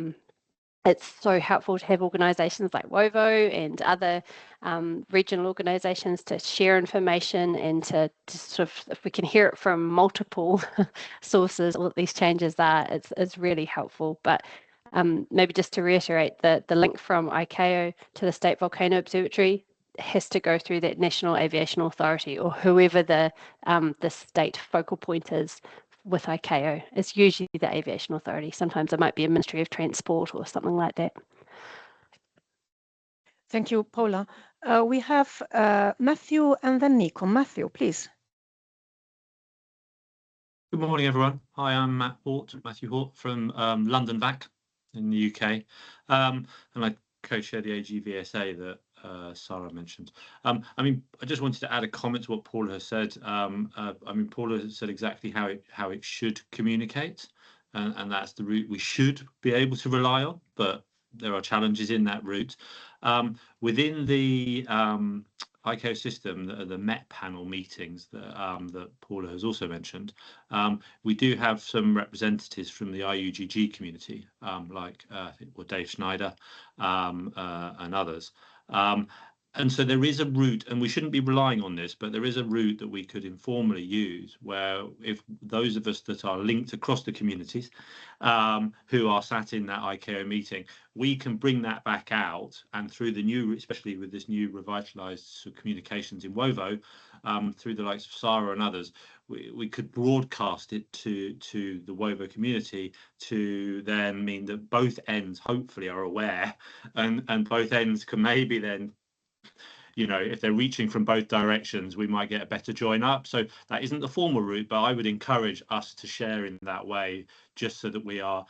it's so helpful to have organisations like WOVO and other regional organisations to share information and to sort of, if we can hear it from multiple sources, what these changes are, it's really helpful. But maybe just to reiterate, the link from ICAO to the State Volcano Observatory has to go through that National Aviation Authority or whoever the state focal point is. With ICAO, it's usually the Aviation Authority. Sometimes it might be a Ministry of Transport or something like that. Thank you, Paula. We have Matthew and then Nico. Matthew, please. Good morning, everyone. Hi, I'm Matthew Hort from London VAC in the UK, and I co-chair the AGVSA that Sarah mentioned. I mean, I just wanted to add a comment to what Paula has said. I mean, Paula has said exactly how it should communicate, and that's the route we should be able to rely on, but there are challenges in that route. Within the ICAO system, the Met panel meetings that Paula has also mentioned, we do have some representatives from the IUGG community, like I think Dave Schneider and others. And so there is a route, and we shouldn't be relying on this, but there is a route that we could informally use where if those of us that are linked across the communities who are sat in that ICAO meeting, we can bring that back out, and through the new, especially with this new revitalized communications in WOVO, through the likes of Sarah and others, we could broadcast it to the WOVO community to then mean that both ends hopefully are aware, and both ends can maybe then, you know, if they're reaching from both directions, we might get a better join up. So that isn't the formal route, but I would encourage us to share in that way, just so that we are,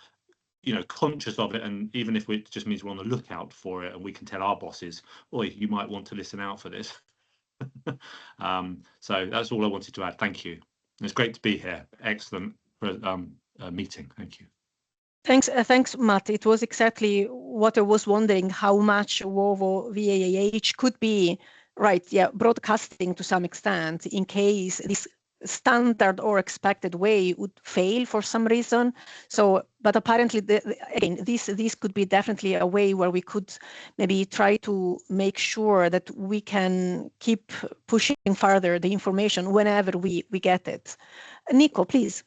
you know, conscious of it. And even if it just means we're on the lookout for it, and we can tell our bosses, "Oi, you might want to listen out for this." So that's all I wanted to add. Thank you. It's great to be here. Excellent meeting. Thank you. Thanks, Matt. It was exactly what I was wondering, how much WOVO VAAH could be, right? Yeah, broadcasting to some extent in case this standard or expected way would fail for some reason. So, but apparently, again, this could be definitely a way where we could maybe try to make sure that we can keep pushing further the information whenever we get it. Nico, please.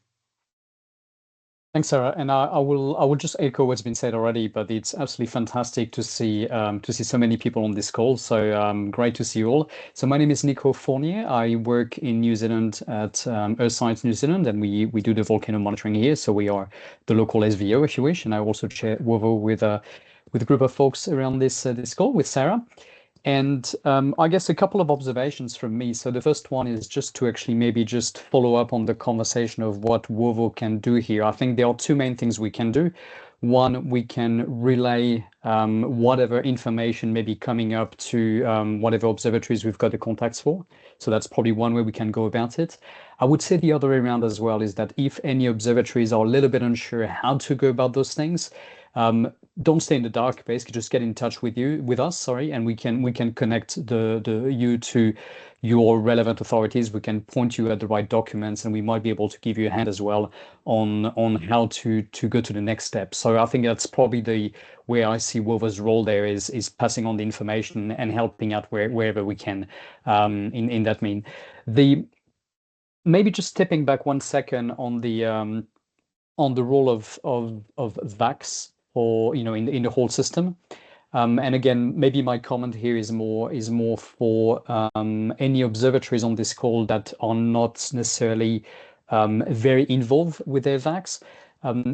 Thanks, Sarah. And I will just echo what's been said already, but it's absolutely fantastic to see so many people on this call. So great to see you all. So my name is Nico Fournier. I work in New Zealand at Earth Science New Zealand, and we do the volcano monitoring here. So we are the local SVO, if you wish, and I also chair WOVO with a group of folks around this call with Sarah. And I guess a couple of observations from me. So the first one is just to actually maybe just follow up on the conversation of what WOVO can do here. I think there are two main things we can do. One, we can relay whatever information may be coming up to whatever observatories we've got the contacts for. So that's probably one way we can go about it. I would say the other way around as well is that if any observatories are a little bit unsure how to go about those things, Don't stay in the dark. Basically, just get in touch with us, and we can connect you to your relevant authorities. We can point you at the right documents, and we might be able to give you a hand as well on how to go to the next step. So I think that's probably where I see WOVO's role there is passing on the information and helping out wherever we can in that mean. Maybe just stepping back 1 second on the role of VAAHs or in the whole system. And again, maybe my comment here is more for any observatories on this call that are not necessarily very involved with their VAAHs.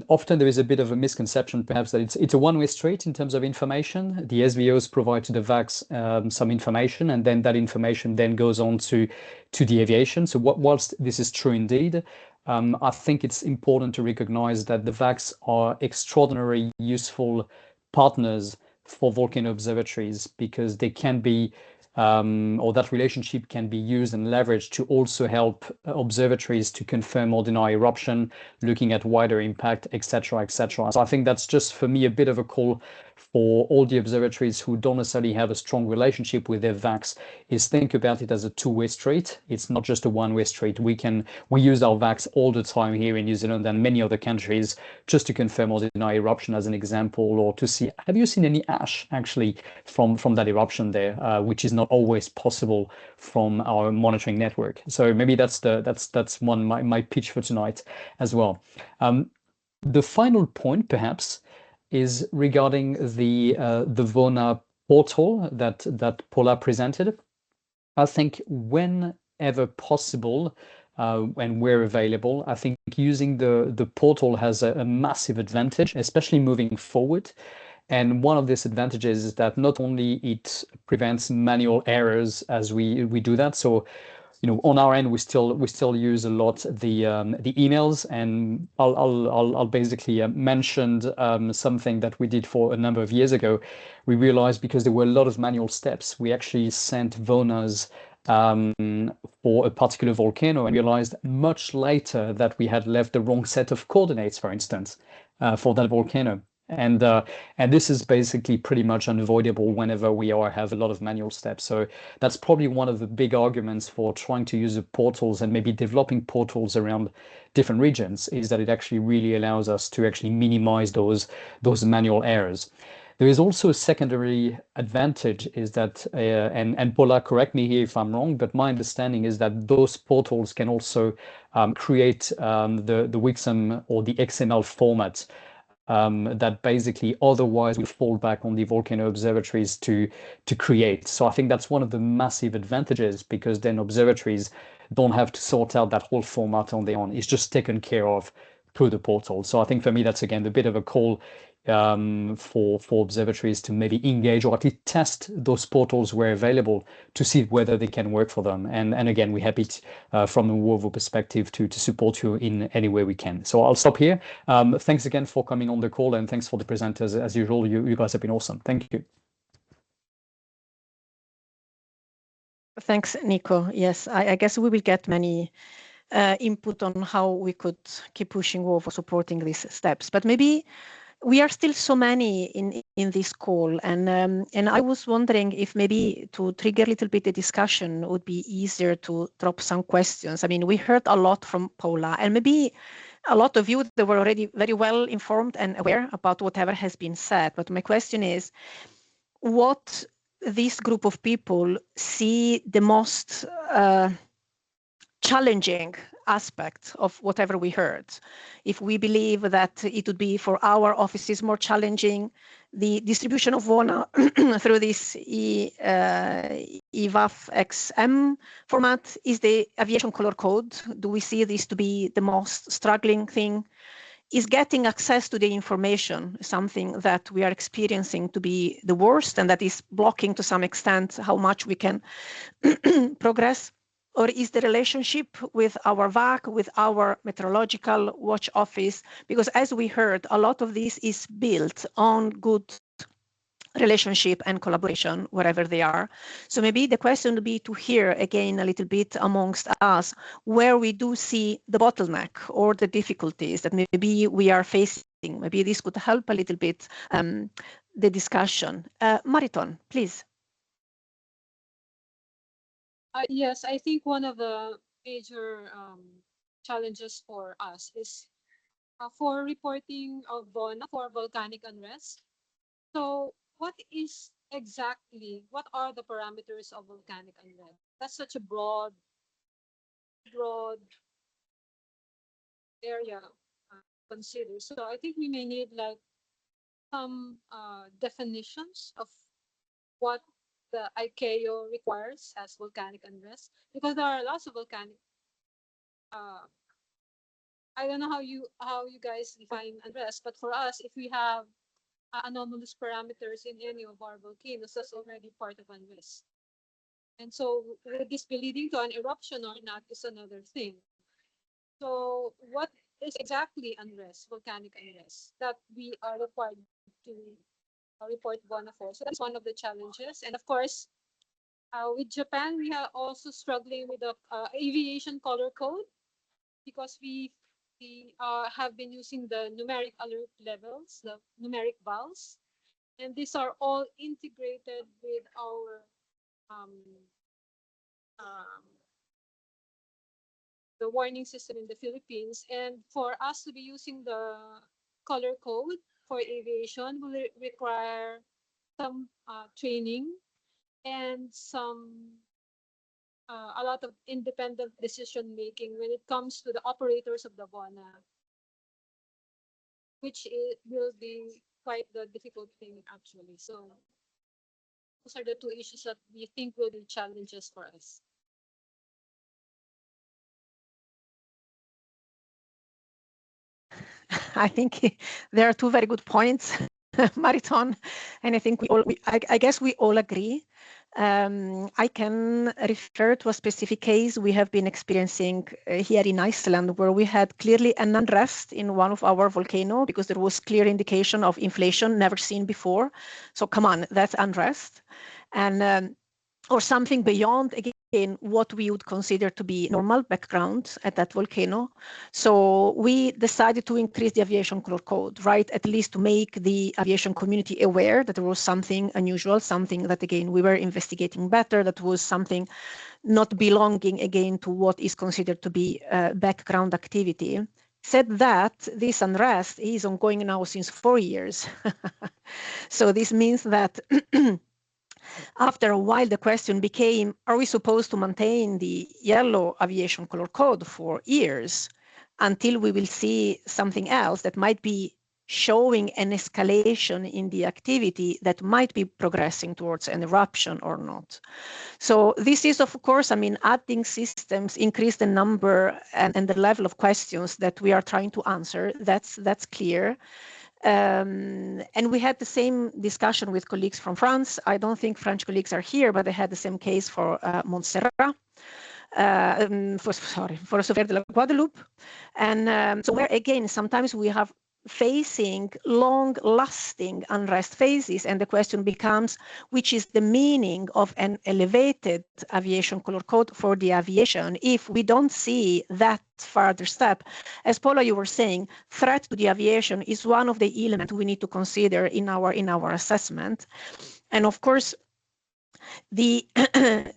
Often there is a bit of a misconception, perhaps, that it's a one-way street in terms of information. The SVOs provide to the VAAHs some information, and then that information then goes on to the aviation. So whilst this is true indeed, I think it's important to recognize that the VAAHs are extraordinarily useful partners for volcano observatories, because they can be or that relationship can be used and leveraged to also help observatories to confirm ordinary eruption, looking at wider impact, etc., etc. So I think that's just, for me, a bit of a call for all the observatories who don't necessarily have a strong relationship with their VAAHs, is think about it as a two-way street. It's not just a one-way street. We use our VAAHs all the time here in New Zealand and many other countries just to confirm ordinary eruption, as an example, or to see, have you seen any ash actually from that eruption there, which is not always possible from our monitoring network. So maybe that's my pitch for tonight as well. The final point, perhaps, is regarding the VONA portal that Paula presented. I think whenever possible, and where available, I think using the portal has a massive advantage, especially moving forward. And one of these advantages is that not only it prevents manual errors as we do that. So, on our end, we still use a lot the emails, and I'll basically mention something that we did for a number of years ago. We realized, because there were a lot of manual steps, we actually sent VONAs for a particular volcano, and realized much later that we had left the wrong set of coordinates, for instance, for that volcano. And this is basically pretty much unavoidable whenever we have a lot of manual steps. So that's probably one of the big arguments for trying to use the portals and maybe developing portals around different regions, is that it actually really allows us to actually minimize those manual errors. There is also a secondary advantage, is that, and Paula, correct me here if I'm wrong, but my understanding is that those portals can also create the WIXM or the XML format that basically otherwise will fall back on the volcano observatories to create. So I think that's one of the massive advantages, because then observatories don't have to sort out that whole format on their own. It's just taken care of through the portal. So I think for me, that's again a bit of a call for observatories to maybe engage, or at least test those portals where available, to see whether they can work for them. And again, we're happy from a WOVO perspective to support you in any way we can. So I'll stop here. Thanks again for coming on the call, and thanks for the presenters. As usual, you guys have been awesome. Thank you. Thanks, Nico. Yes, I guess we will get many input on how we could keep pushing WOVO, supporting these steps. But maybe we are still so many in this call, and I was wondering if maybe to trigger a little bit the discussion would be easier to drop some questions. I mean, we heard a lot from Paula, and maybe a lot of you that were already very well informed and aware about whatever has been said. But my question is, what this group of people see the most challenging aspect of whatever we heard? If we believe that it would be for our offices more challenging, the distribution of VONA through this EVAF XM format, is the aviation color code, do we see this to be the most struggling thing? Is getting access to the information something that we are experiencing to be the worst, and that is blocking to some extent how much we can progress? Or is the relationship with our VAAH, with our meteorological watch office? Because as we heard, a lot of this is built on good relationship and collaboration wherever they are. So maybe the question would be to hear again a little bit amongst us where we do see the bottleneck or the difficulties that maybe we are facing Maybe this could help a little bit the discussion. Mariton, please. Yes, I think one of the major challenges for us is for reporting of VONA for volcanic unrest. So what are the parameters of volcanic unrest? That's such a broad area to consider. So I think we may need like some definitions of what the ICAO requires as volcanic unrest, because there are lots of volcanic. I don't know how you guys define unrest, but for us, if we have anomalous parameters in any of our volcanoes, that's already part of unrest. And so would this be leading to an eruption or not is another thing. So what is exactly unrest, volcanic unrest, that we are required to report VONA for? So that's one of the challenges. And of course, with Japan, we are also struggling with the aviation color code, because we have been using the numeric alert levels, the numeric VOWs, and these are all integrated with our the warning system in the Philippines. And for us to be using the color code for aviation will require some training and a lot of independent decision making when it comes to the operators of the VONA, which will be quite the difficult thing actually. So those are the two issues that we think will be challenges for us. I think there are two very good points, Mariton, and I think I guess we all agree. I can refer to a specific case we have been experiencing here in Iceland, where we had clearly an unrest in one of our volcanoes because there was clear indication of inflation never seen before. So come on, that's unrest. And or something beyond, again, what we would consider to be normal background at that volcano. So we decided to increase the aviation color code, right? At least to make the aviation community aware that there was something unusual, something that, again, we were investigating better, that was something not belonging, again, to what is considered to be background activity. Said that, this unrest is ongoing now since 4 years. So this means that after a while, the question became, are we supposed to maintain the yellow aviation color code for years until we will see something else that might be showing an escalation in the activity that might be progressing towards an eruption or not? So this is, of course, I mean, adding systems increase the number and the level of questions that we are trying to answer. That's clear. And we had the same discussion with colleagues from France. I don't think French colleagues are here, but they had the same case for Montserrat, for Sauveur de la Guadeloupe. And so where, again, sometimes we have facing long-lasting unrest phases, and the question becomes, which is the meaning of an elevated aviation color code for the aviation if we don't see that further step? As Paula, you were saying, threat to the aviation is one of the elements we need to consider in our assessment. And of course, the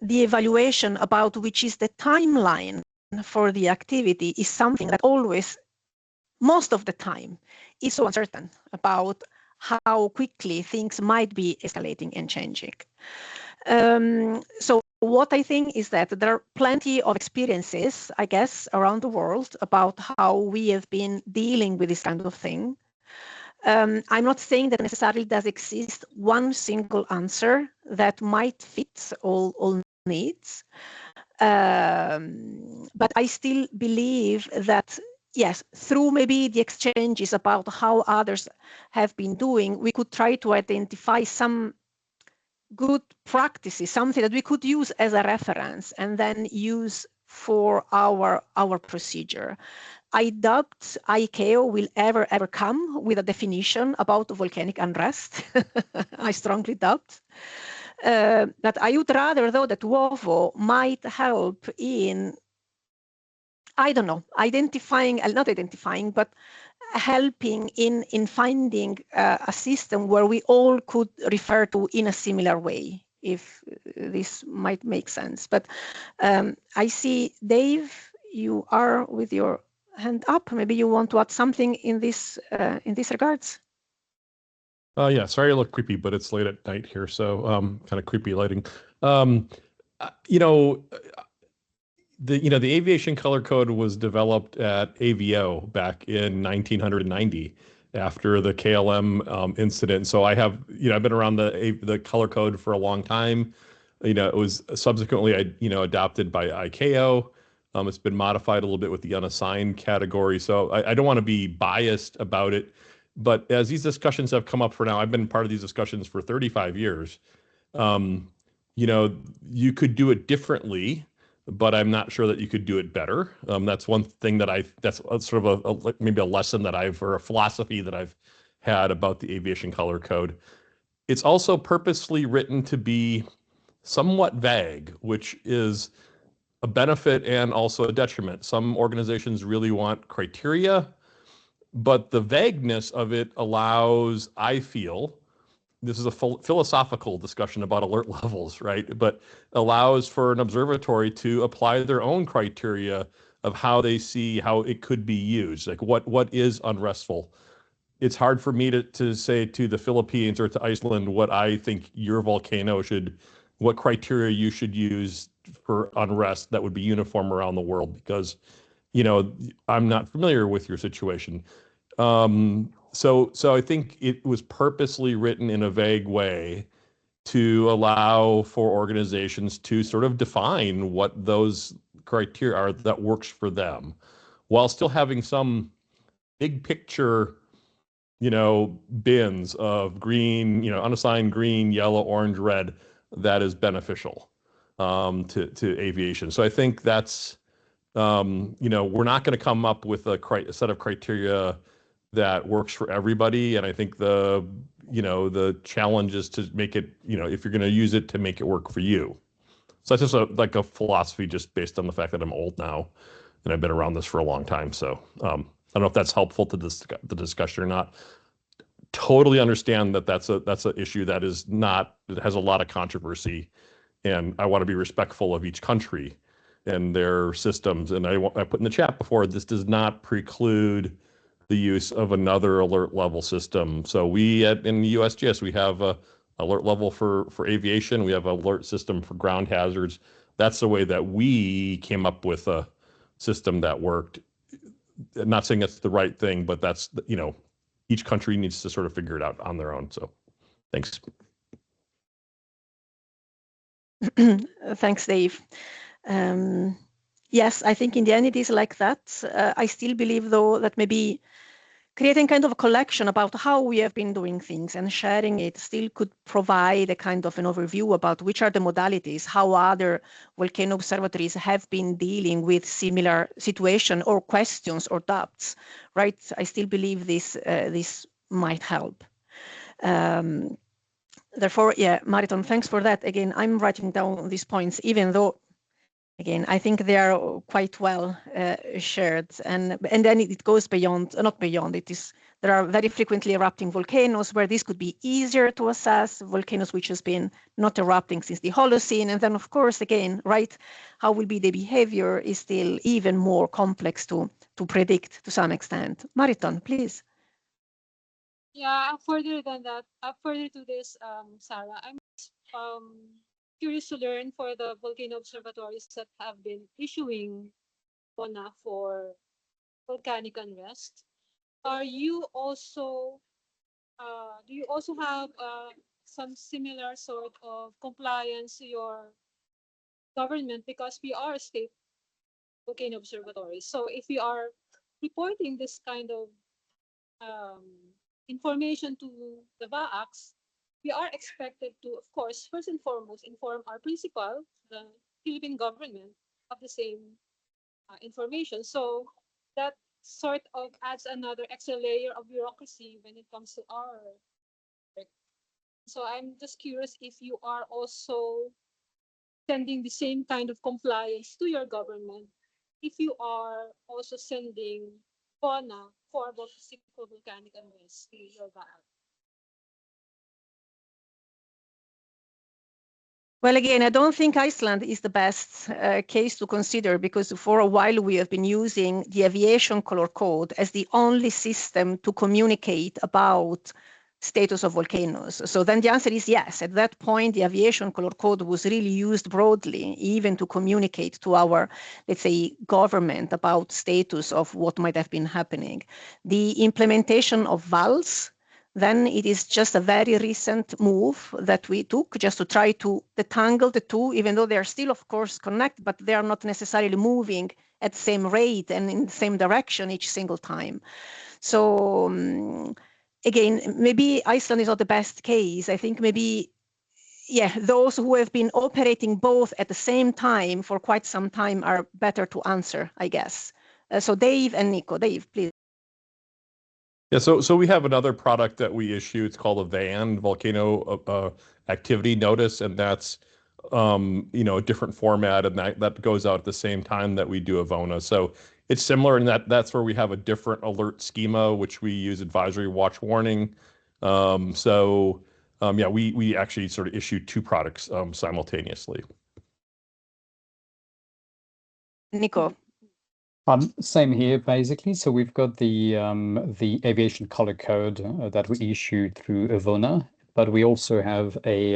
evaluation about which is the timeline for the activity is something that always, most of the time, is so uncertain about how quickly things might be escalating and changing. So what I think is that there are plenty of experiences, I guess, around the world about how we have been dealing with this kind of thing. I'm not saying that necessarily does exist one single answer that might fit all needs. But I still believe that, yes, through maybe the exchanges about how others have been doing, we could try to identify some good practices, something that we could use as a reference and then use for our procedure. I doubt ICAO will ever come with a definition about volcanic unrest. I strongly doubt. But I would rather, though, that WOVO might help in, I don't know, not identifying, but helping in finding a system where we all could refer to in a similar way, if this might make sense. But I see, Dave, you are with your hand up. Maybe you want to add something in this regards. Yeah, sorry I look creepy, but it's late at night here, so kind of creepy lighting. You know, the aviation color code was developed at AVO back in 1990 after the KLM incident. So I have, I've been around the color code for a long time. It was subsequently, adopted by ICAO. It's been modified a little bit with the unassigned category. So I don't want to be biased about it. But as these discussions have come up for now, I've been part of these discussions for 35 years. You could do it differently, but I'm not sure that you could do it better. That's one thing that's sort of maybe a lesson that or a philosophy that I've had about the aviation color code. It's also purposely written to be somewhat vague, which is a benefit and also a detriment. Some organizations really want criteria, but the vagueness of it allows, I feel, this is a philosophical discussion about alert levels, right? But allows for an observatory to apply their own criteria of how they see how it could be used. Like what is unrestful? It's hard for me to say to the Philippines or to Iceland what I think your volcano what criteria you should use for unrest that would be uniform around the world, because, I'm not familiar with your situation. So I think it was purposely written in a vague way to allow for organizations to sort of define what those criteria are that works for them, while still having some big picture, bins of green, unassigned green, yellow, orange, red, that is beneficial to aviation. So I think that's, we're not going to come up with a set of criteria that works for everybody. And I think the challenge is to make it, if you're going to use it, to make it work for you. So that's just like a philosophy just based on the fact that I'm old now and I've been around this for a long time. So I don't know if that's helpful to the discussion or not. Totally understand that that's an issue that has a lot of controversy, and I want to be respectful of each country and their systems. And I put in the chat before, this does not preclude the use of another alert level system. So in the USGS, we have a alert level for aviation. We have an alert system for ground hazards. That's the way that we came up with a system that worked. I'm not saying it's the right thing, but that's, each country needs to sort of figure it out on their own. So thanks. Thanks, Dave. Yes, I think in the end it is like that. I still believe, though, that maybe creating kind of a collection about how we have been doing things and sharing it still could provide a kind of an overview about which are the modalities, how other volcano observatories have been dealing with similar situation or questions or doubts, right? I still believe this might help. Therefore, yeah, Mariton, thanks for that. Again, I'm writing down these points, even though, again, I think they are quite well shared. And then it goes beyond, not beyond, there are very frequently erupting volcanoes where this could be easier to assess, volcanoes which has been not erupting since the Holocene. And then, of course, again, right, how will be the behavior is still even more complex to predict to some extent. Mariton, please. Yeah, further than that, further to this, Sarah, I'm curious to learn for the volcano observatories that have been issuing VONA for volcanic unrest. Are you also, do you also have some similar sort of compliance to your government, because we are a state volcano observatory? So if we are reporting this kind of information to the VAAHs, we are expected to, of course, first and foremost, inform our principal, the Philippine government, of the same information. So that sort of adds another extra layer of bureaucracy when it comes to our work. So I'm just curious if you are also sending the same kind of compliance to your government, if you are also sending VONA for both simple volcanic and your VOVO. Well, again, I don't think Iceland is the best case to consider, because for a while we have been using the aviation color code as the only system to communicate about status of volcanoes. So then the answer is yes. At that point, the aviation color code was really used broadly, even to communicate to our, let's say, government about status of what might have been happening. The implementation of VALs, then it is just a very recent move that we took just to try to detangle the two, even though they're still, of course, connected, but they are not necessarily moving at the same rate and in the same direction each single time. So again, maybe Iceland is not the best case. I think maybe, yeah, those who have been operating both at the same time for quite some time are better to answer, I guess. So Dave and Nico. Dave, please. Yeah, so we have another product that we issue. It's called a VAN, Volcano Activity Notice, and that's a different format, and that goes out at the same time that we do a VONA. So it's similar in that's where we have a different alert schema, which we use advisory, watch, warning. Yeah, we actually sort of issue two products simultaneously. Nico. Same here, basically. So we've got the aviation color code that we issue through VONA, but we also have a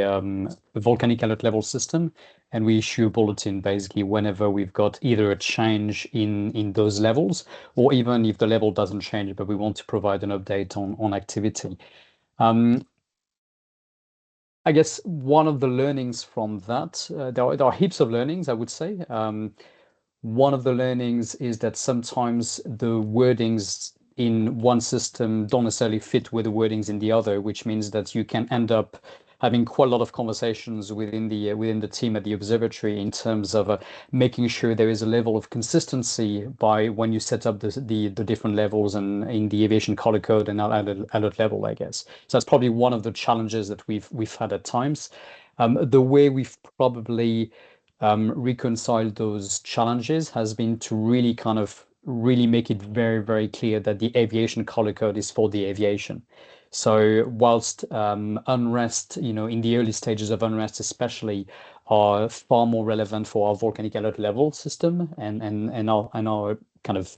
volcanic alert level system, and we issue a bulletin basically whenever we've got either a change in those levels, or even if the level doesn't change, but we want to provide an update on activity. I guess one of the learnings from that, there are heaps of learnings, I would say. One of the learnings is that sometimes the wordings in one system don't necessarily fit with the wordings in the other, which means that you can end up having quite a lot of conversations within the team at the observatory in terms of making sure there is a level of consistency by when you set up the different levels and in the aviation color code and alert level, I guess. So that's probably one of the challenges that we've had at times. The way we've probably reconciled those challenges has been to really make it very, very clear that the aviation color code is for the aviation. So whilst unrest, in the early stages of unrest especially, are far more relevant for our volcanic alert level system and our kind of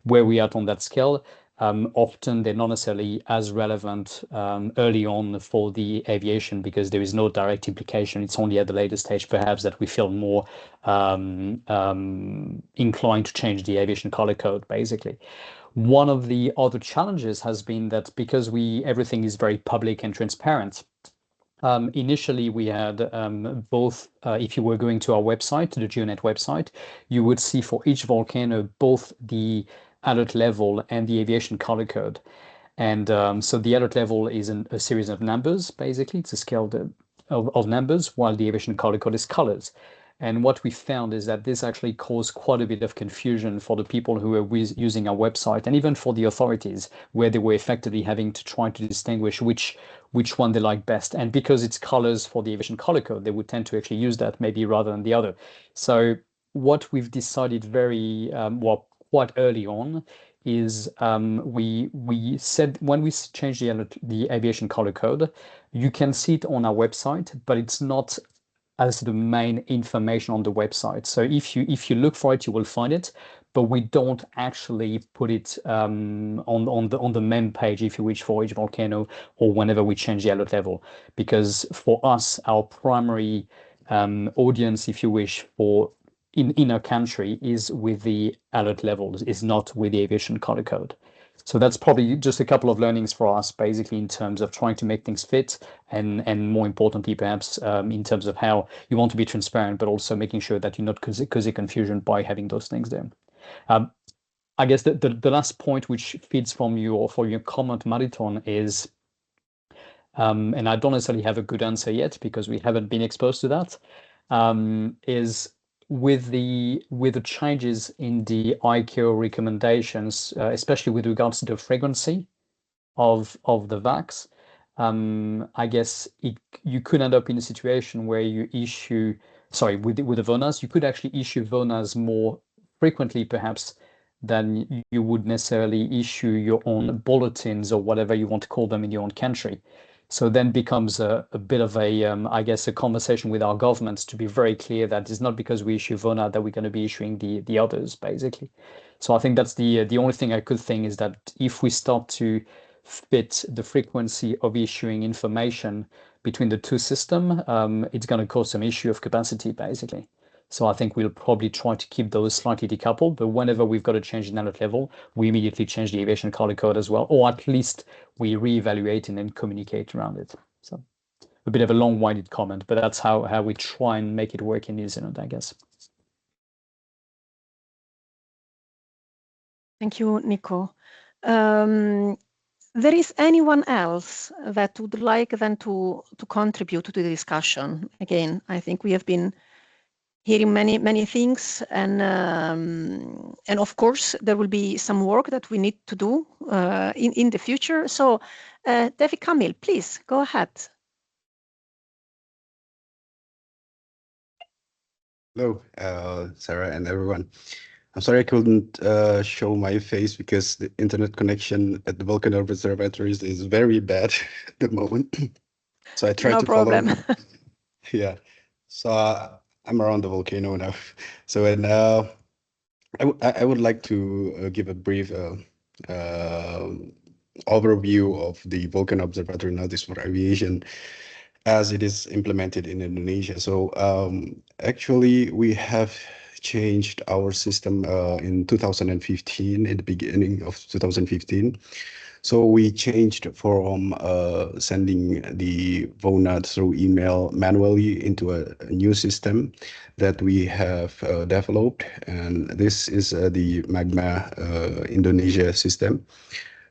where we are on that scale, often they're not necessarily as relevant early on for the aviation because there is no direct implication. It's only at the later stage, perhaps, that we feel more inclined to change the aviation color code, basically. One of the other challenges has been that because everything is very public and transparent, initially we had both, if you were going to our website, to the GeoNet website, you would see for each volcano both the alert level and the aviation color code. And so the alert level is a series of numbers, basically. It's a scale of numbers, while the aviation color code is colors. And what we found is that this actually caused quite a bit of confusion for the people who were using our website, and even for the authorities, where they were effectively having to try to distinguish which one they like best. And because it's colors for the aviation color code, they would tend to actually use that maybe rather than the other. So what we've decided quite early on is we said when we changed the aviation color code, you can see it on our website, but it's not as the main information on the website. So if you look for it, you will find it, but we don't actually put it on the main page, if you wish, for each volcano or whenever we change the alert level, because for us, our primary audience, if you wish, for in our country is with the alert levels, is not with the aviation color code. So that's probably just a couple of learnings for us, basically, in terms of trying to make things fit, and more importantly, perhaps, in terms of how you want to be transparent, but also making sure that you're not causing confusion by having those things there. I guess the last point which feeds from you or for your comment, Mariton, is, and I don't necessarily have a good answer yet because we haven't been exposed to that, is with the changes in the ICAO recommendations, especially with regards to the frequency of the VACs, I guess you could end up in a situation where you issue, sorry, with the VONAs, you could actually issue VONAs more frequently, perhaps, than you would necessarily issue your own bulletins or whatever you want to call them in your own country. So then becomes a bit of a, I guess, a conversation with our governments to be very clear that it's not because we issue VONA that we're going to be issuing the others, basically. So I think that's the only thing I could think is that if we start to fit the frequency of issuing information between the two systems, it's going to cause some issue of capacity, basically. So I think we'll probably try to keep those slightly decoupled, but whenever we've got to change the alert level, we immediately change the aviation color code as well, or at least we reevaluate and then communicate around it. So a bit of a long-winded comment, but that's how we try and make it work in New Zealand, I guess. Thank you, Nico. There is anyone else that would like then to contribute to the discussion? Again, I think we have been hearing many things, and of course there will be some work that we need to do in the future. So, David Camille, please go ahead. Hello, Sarah and everyone. I'm sorry I couldn't show my face because the internet connection at the Volcano Observatories is very bad at the moment. So I tried to follow. Yeah. So I'm around the volcano now. So and I would like to give a brief overview of the Volcano Observatory Notice for Aviation as it is implemented in Indonesia. So actually we have changed our system in 2015, in the beginning of 2015. So we changed from sending the VONA through email manually into a new system that we have developed, and this is the Magma Indonesia system.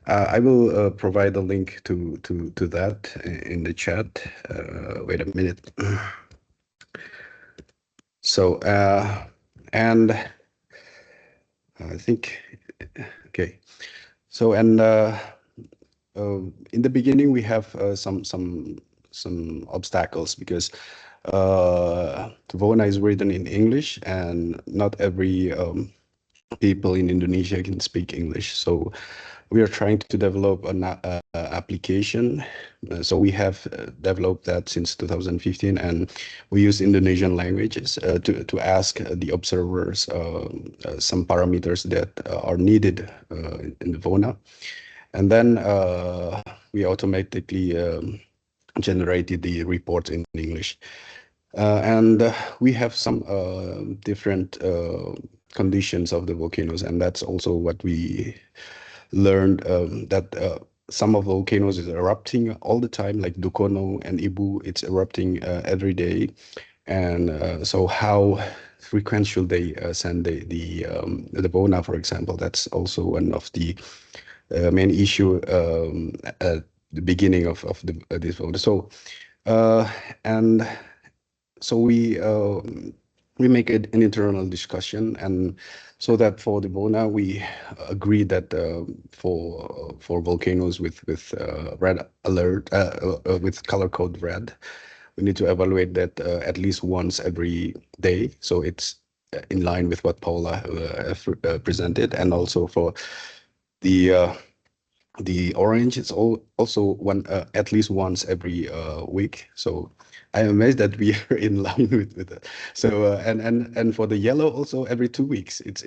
I will provide a link to that in the chat. Wait a minute. So and I think okay. So and in the beginning we have some obstacles because VONA is written in English and not every people in Indonesia can speak English. So we are trying to develop an application. So we have developed that since 2015, and we use Indonesian languages to ask the observers some parameters that are needed in the VONA. And then we automatically generated the report in English. And we have some different conditions of the volcanoes, and that's also what we learned, that some of the volcanoes is erupting all the time, like Dukono and Ibu, it's erupting every day. And so how frequent should they send the VONA, for example? That's also one of the main issue at the beginning of this VONA. So and so we make an internal discussion, and so that for the VONA we agreed that for volcanoes with red alert with color code red, we need to evaluate that at least once every day. So it's in line with what Paula presented, and also for the orange, it's also at least once every week. So I'm amazed that we are in line with it. So and for the yellow also every 2 weeks it's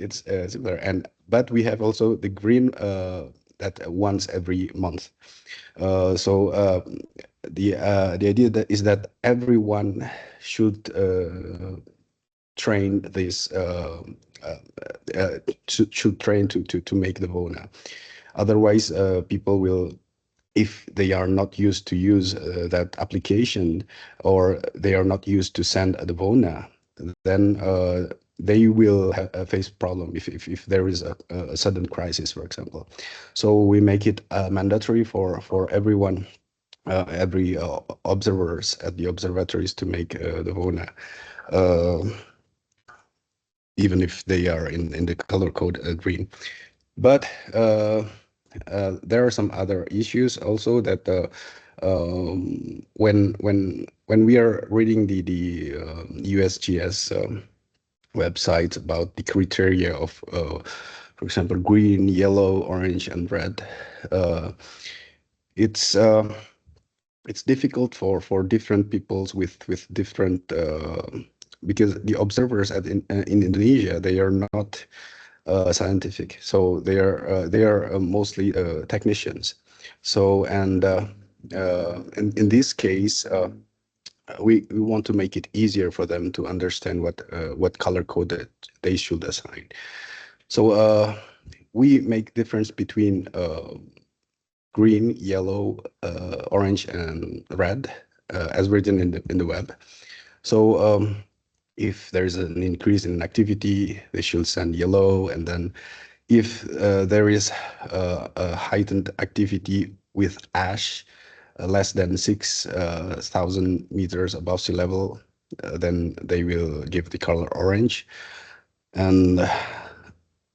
similar. But we have also the green that once every month. So the idea is that everyone should train this should train to make the VONA. Otherwise, people will, if they are not used to use that application, or they are not used to send the VONA, then they will face problem if there is a sudden crisis, for example. So we make it mandatory for everyone, every observers at the observatories to make the VONA, even if they are in the color code green. But there are some other issues also that when we are reading the USGS website about the criteria of for example, green, yellow, orange, and red. It's difficult for different peoples with different because the observers in Indonesia, they are not scientific, so they are mostly technicians. So and in this case, we want to make it easier for them to understand what color code that they should assign. So we make difference between green, yellow, orange, and red as written in the web. So if there's an increase in activity, they should send yellow, and then if there is a heightened activity with ash less than 6,000 meters above sea level, then they will give the color orange. And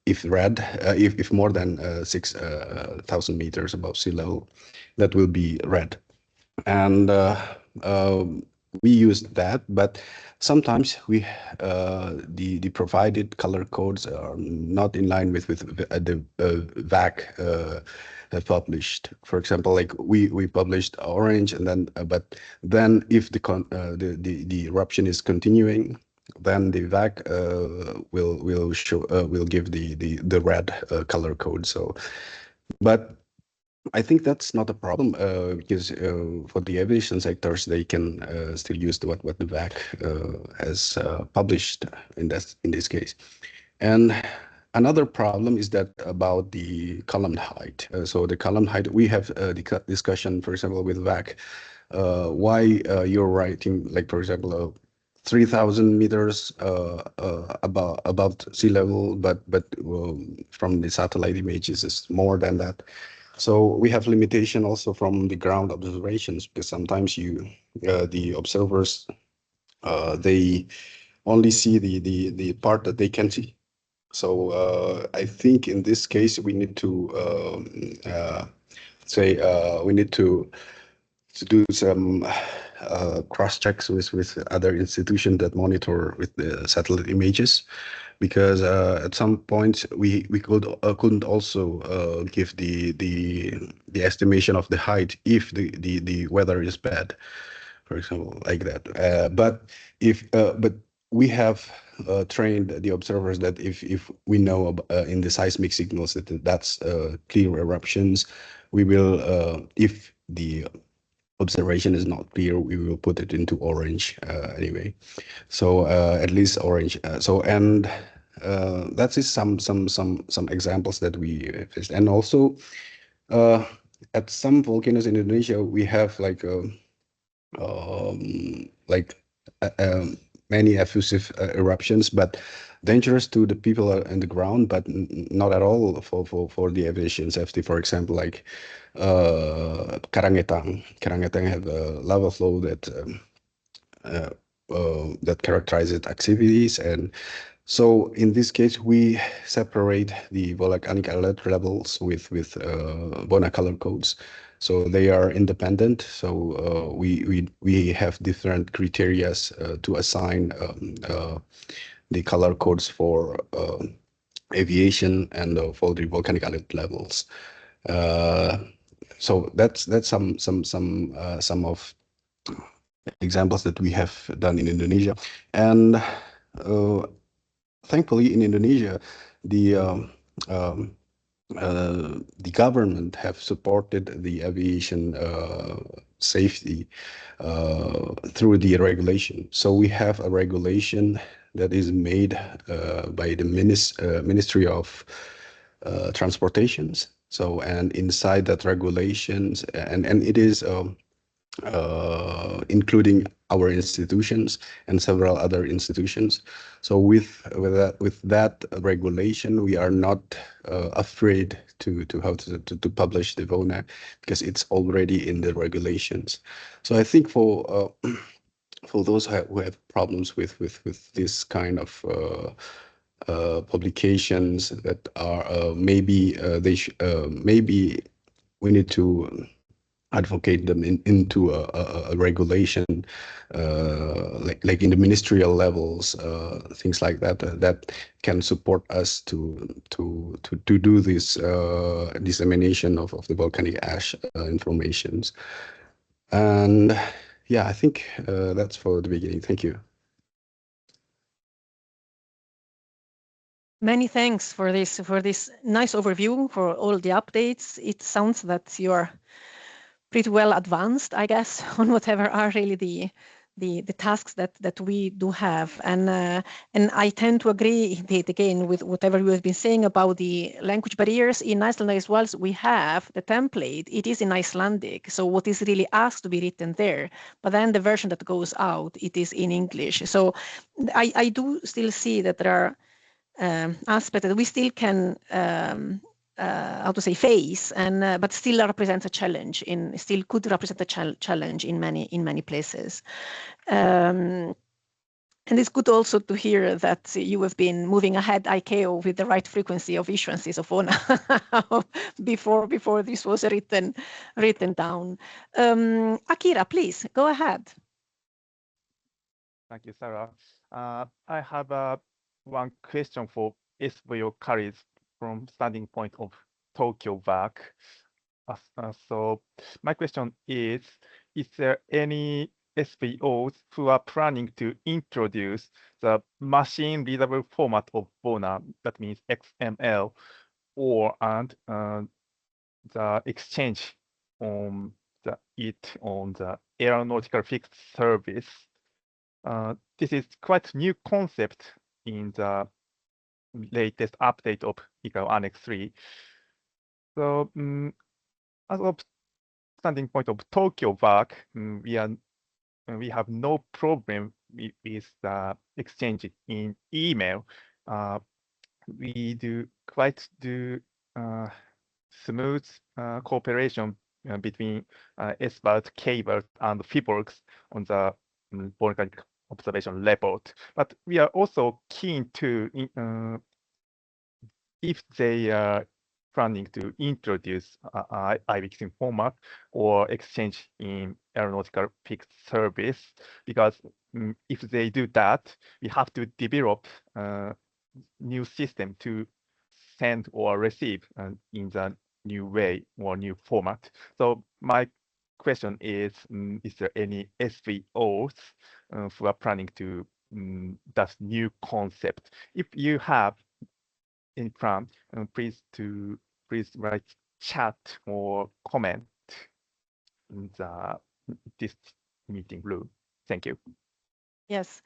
if red, if more than 6,000 meters above sea level, that will be red. And we use that, but sometimes we the provided color codes are not in line with the VOAH have published. For example, like we published orange, and then but then if the eruption is continuing, then the VOAH will give the red color code. So, but I think that's not a problem because for the aviation sectors, they can still use what the VOAH has published in this case. And another problem is that about the column height. So the column height, we have the discussion, for example, with VOAH, why you're writing, like, for example, 3,000 meters above sea level, but from the satellite images is more than that. So we have limitation also from the ground observations, because sometimes the observers they only see the part that they can see. So I think in this case we need to we need to do some cross checks with other institutions that monitor with the satellite images, because at some point we couldn't also give the estimation of the height if the weather is bad, for example, like that. But we have trained the observers that if we know in the seismic signals that's clear eruptions, we will if the observation is not clear, we will put it into orange anyway. So at least orange. And that is some examples that we faced. And also at some volcanoes in Indonesia, we have like many effusive eruptions, but dangerous to the people in the ground, but not at all for the aviation safety. For example, like Karangetang have a lava flow that characterizes activities, and so in this case we separate the volcanic alert levels with VONA color codes. So they are independent. So we have different criteria to assign the color codes for aviation and for the volcanic alert levels. So that's some of examples that we have done in Indonesia, and thankfully in Indonesia the government have supported the aviation safety through the regulation. So we have a regulation that is made by the Ministry of Transportations. So, and inside that regulations, and it is including our institutions and several other institutions. So with that regulation, we are not afraid to publish the VONA, because it's already in the regulations. So I think for those who have problems with this kind of publications that are maybe we need to advocate them into a regulation, like in the ministerial levels, things like that, that can support us to do this dissemination of the volcanic ash informations. And yeah, I think that's for the beginning. Thank you. Many thanks for this nice overview, for all the updates. It sounds that you're pretty well advanced, I guess, on whatever are really the tasks that we do have. And I tend to agree indeed again with whatever you have been saying about the language barriers. In Iceland as well, we have the template. It is in Icelandic, so what is really asked to be written there, but then the version that goes out, it is in English. So I do still see that there are aspect that we still can how to say face, and but still represents a challenge, still could represent a challenge in many places. And it's good also to hear that you have been moving ahead ICAO with the right frequency of issuances of VONA before this was written down. Akira, please go ahead. Thank you, Sarah. I have one question for SVO colleagues from standing point of Tokyo VOVO VAAH. So my question is there any SVOs who are planning to introduce the machine readable format of VONA, that means XML, and the exchange on the aeronautical fixed service? This is quite new concept in the latest update of ICAO Annex 3. So as of standing point of Tokyo VOVO VAAH, we have no problem with the exchange in email. We do quite smooth cooperation between SVOs, KVOs, and FIBORGs on the volcanic observation report. But we are also keen to, if they are planning to introduce IBXM format or exchange in aeronautical fixed service, because if they do that, we have to develop a new system to send or receive in the new way or new format. So my question is there any SVOs who are planning to that new concept? If you have any plan, please write chat or comment in this meeting room. Thank you. Yes.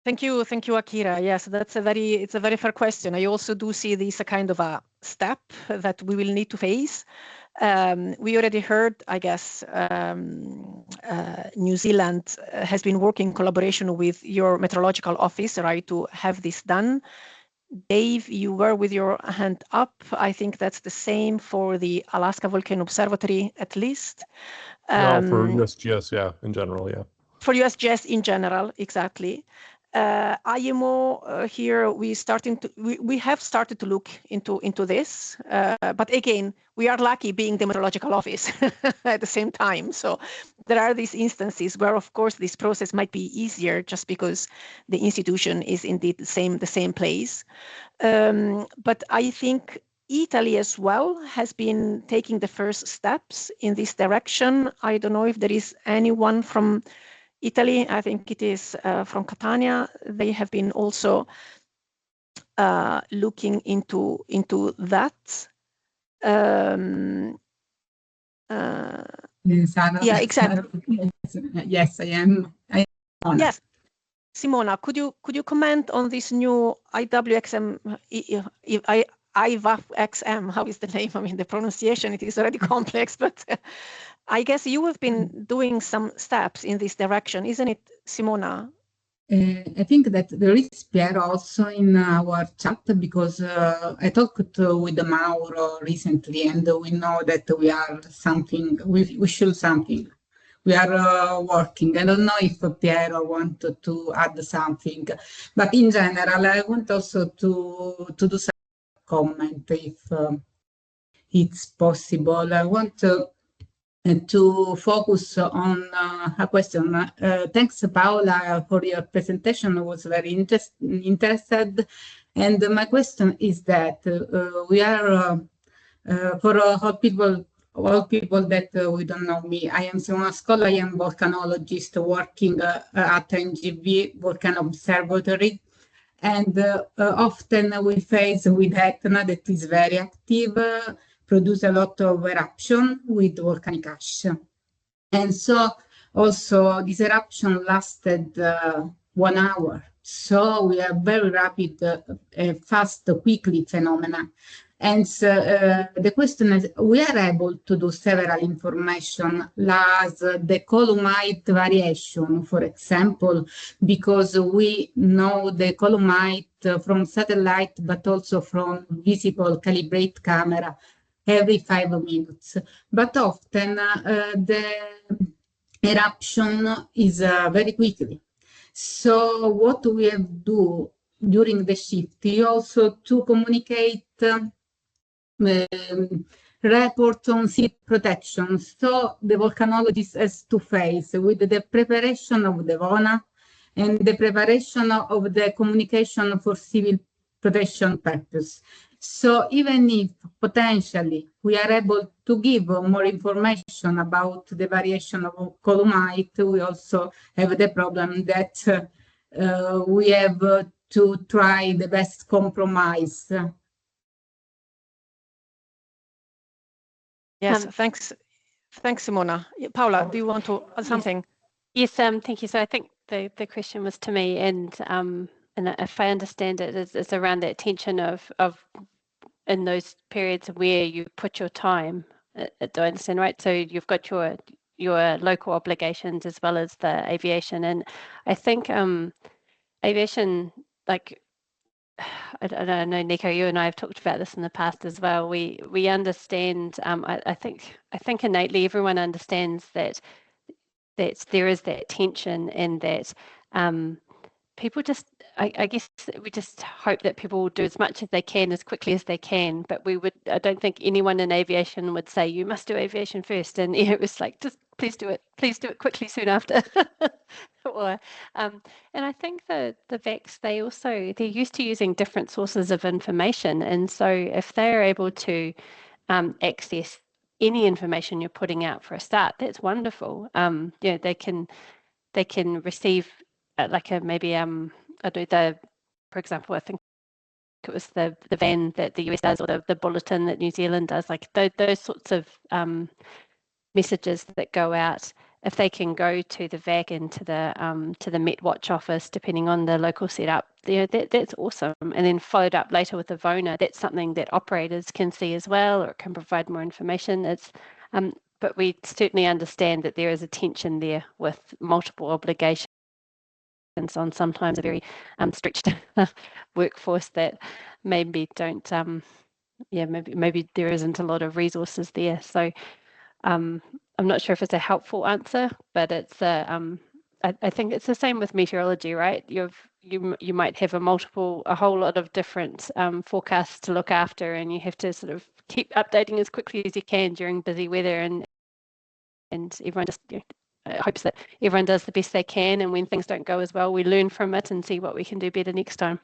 Thank you, Akira. Yes, it's a very fair question. I also do see this a kind of a step that we will need to face. We already heard, I guess, New Zealand has been working in collaboration with your meteorological office, right, to have this done. Dave, you were with your hand up. I think that's the same for the Alaska Volcano Observatory, at least. No, for USGS, yeah, in general, yeah. For USGS in general, exactly. IMO here, we have started to look into this, but again, we are lucky being the meteorological office at the same time. So there are these instances where, of course, this process might be easier just because the institution is indeed the same place. But I think Italy as well has been taking the first steps in this direction. I don't know if there is anyone from Italy. I think it is from Catania. They have been also looking into that. Yeah, exactly. Yes, I am. Yes, Simona, could you comment on this new IWXM? IVAXM, how is the name? I mean, the pronunciation, it is already complex, but I guess you have been doing some steps in this direction, isn't it, Simona? I think that there is Piero also in our chat, because I talked with Mauro recently, and we know that we are something, we should something. We are working. I don't know if Piero wanted to add something, but in general, I want also to do some comment if it's possible. I want to focus on a question. Thanks, Paola, for your presentation. I was very interested. And my question is that we are, for all people that we don't know me, I am Simona Scolla. I am volcanologist working at NGV Volcano Observatory. And often we face with Etna that is very active, produce a lot of eruption with volcanic ash. And so also this eruption lasted 1 hour. So we are very rapid, fast, quickly phenomena. And the question is, we are able to do several information, as the columite variation, for example, because we know the columite from satellite, but also from visible calibrate camera every 5 minutes. But often the eruption is very quickly. So what we have to do during the shift is also to communicate report on sea protection. So the volcanologist has to face with the preparation of the VONA and the preparation of the communication for civil protection purpose. So even if potentially we are able to give more information about the variation of columite, we also have the problem that we have to try the best compromise. Yes, thanks, Simona. Paola, do you want to add something? Yes, thank you. So I think the question was to me, and if I understand it, it's around that tension of in those periods where you put your time. Do I understand right? So you've got your local obligations as well as the aviation, and I think aviation, like, I don't know, Nico, you and I have talked about this in the past as well. We understand. I think innately everyone understands that there is that tension, and that people just, I guess we just hope that people will do as much as they can as quickly as they can. But I don't think anyone in aviation would say you must do aviation first, and it was like, just please do it quickly soon after. Or, and I think the VACs, they're used to using different sources of information, and so if they're able to access any information you're putting out for a start, that's wonderful. They can receive for example, I think it was the van that the US does, or the bulletin that New Zealand does, like those sorts of messages that go out. If they can go to the VAC and to the Met Watch office, depending on the local setup, that's awesome. And then followed up later with the VONA, that's something that operators can see as well, or can provide more information. But we certainly understand that there is a tension there with multiple obligations on sometimes a very stretched workforce that maybe don't, maybe there isn't a lot of resources there. So I'm not sure if it's a helpful answer, but it's I think it's the same with meteorology, right? You might have a whole lot of different forecasts to look after, and you have to sort of keep updating as quickly as you can during busy weather, and everyone just hopes that everyone does the best they can, and when things don't go as well, we learn from it and see what we can do better next time.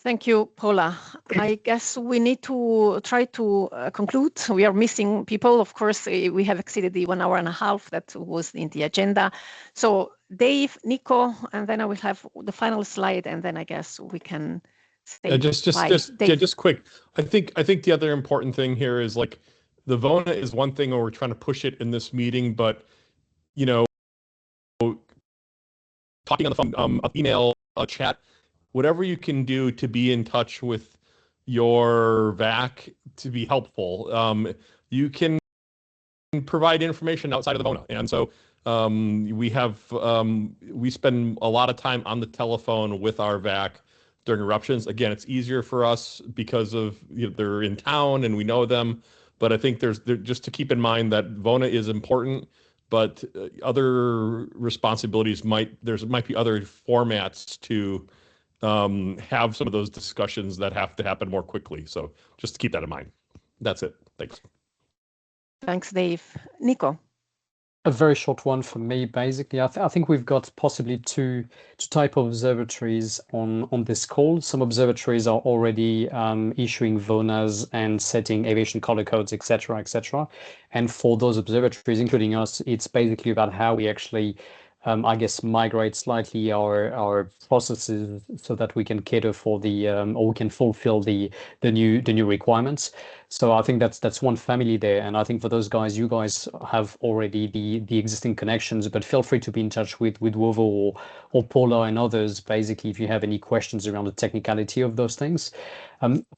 Thank you, Paula. I guess we need to try to conclude. We are missing people. Of course, we have exceeded the 1 hour and a half that was in the agenda. So Dave, Nico, and then I will have the final slide, and then I guess we can say just quick. I think the other important thing here is, like, the VONA is one thing, or we're trying to push it in this meeting, but talking on the phone, email, chat, whatever you can do to be in touch with your VAC to be helpful. You can provide information outside of the VONA, and so we spend a lot of time on the telephone with our VAC during eruptions. Again, it's easier for us because of they're in town and we know them. But I think there's just to keep in mind that VONA is important, but other responsibilities might be other formats to have some of those discussions that have to happen more quickly. So just to keep that in mind. That's it. Thanks. Thanks, Dave. Nico. A very short one for me, basically. I think we've got possibly two type of observatories on this call. Some observatories are already issuing VONAs and setting aviation color codes, etc., etc. And for those observatories, including us, it's basically about how we actually, I guess, migrate slightly our processes so that we can cater for the or we can fulfill the new requirements. So I think that's one family there, and I think for those guys, you guys have already the existing connections, but feel free to be in touch with WOVO or Paula and others, basically, if you have any questions around the technicality of those things.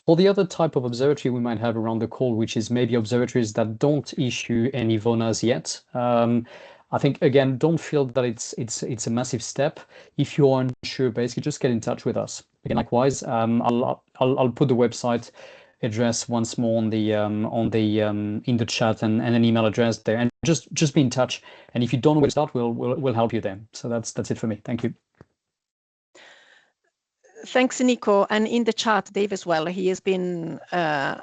For the other type of observatory we might have around the call, which is maybe observatories that don't issue any VONAs yet. I think, again, don't feel that it's a massive step. If you are unsure, basically just get in touch with us. Again, likewise, I'll put the website address once more on the in the chat and an email address there, and just be in touch. And if you don't know where to start, we'll help you there. So that's it for me. Thank you. Thanks, Nico. And in the chat, Dave as well, he has been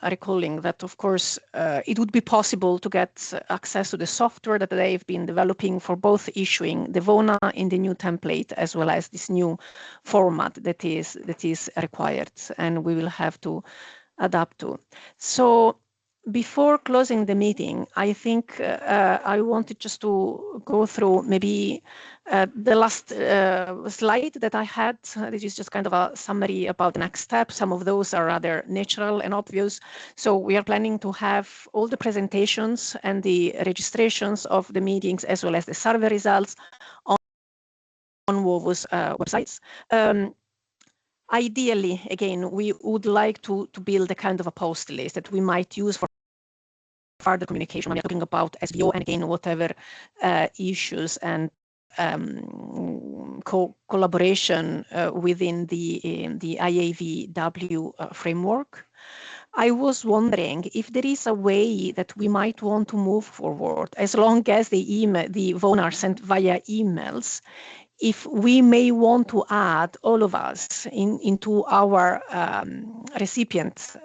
recalling that, of course, it would be possible to get access to the software that they've been developing for both issuing the VONA in the new template as well as this new format that is required, and we will have to adapt to. So before closing the meeting, I think I wanted just to go through maybe the last slide that I had. This is just kind of a summary about the next step. Some of those are rather natural and obvious. So we are planning to have all the presentations and the registrations of the meetings as well as the survey results on WOVO's websites. Ideally, again, we would like to build a kind of a post list that we might use for further communication. I'm talking about SVO and again, whatever issues and collaboration within the IAVW framework. I was wondering if there is a way that we might want to move forward, as long as the VONA are sent via emails, if we may want to add all of us into our recipient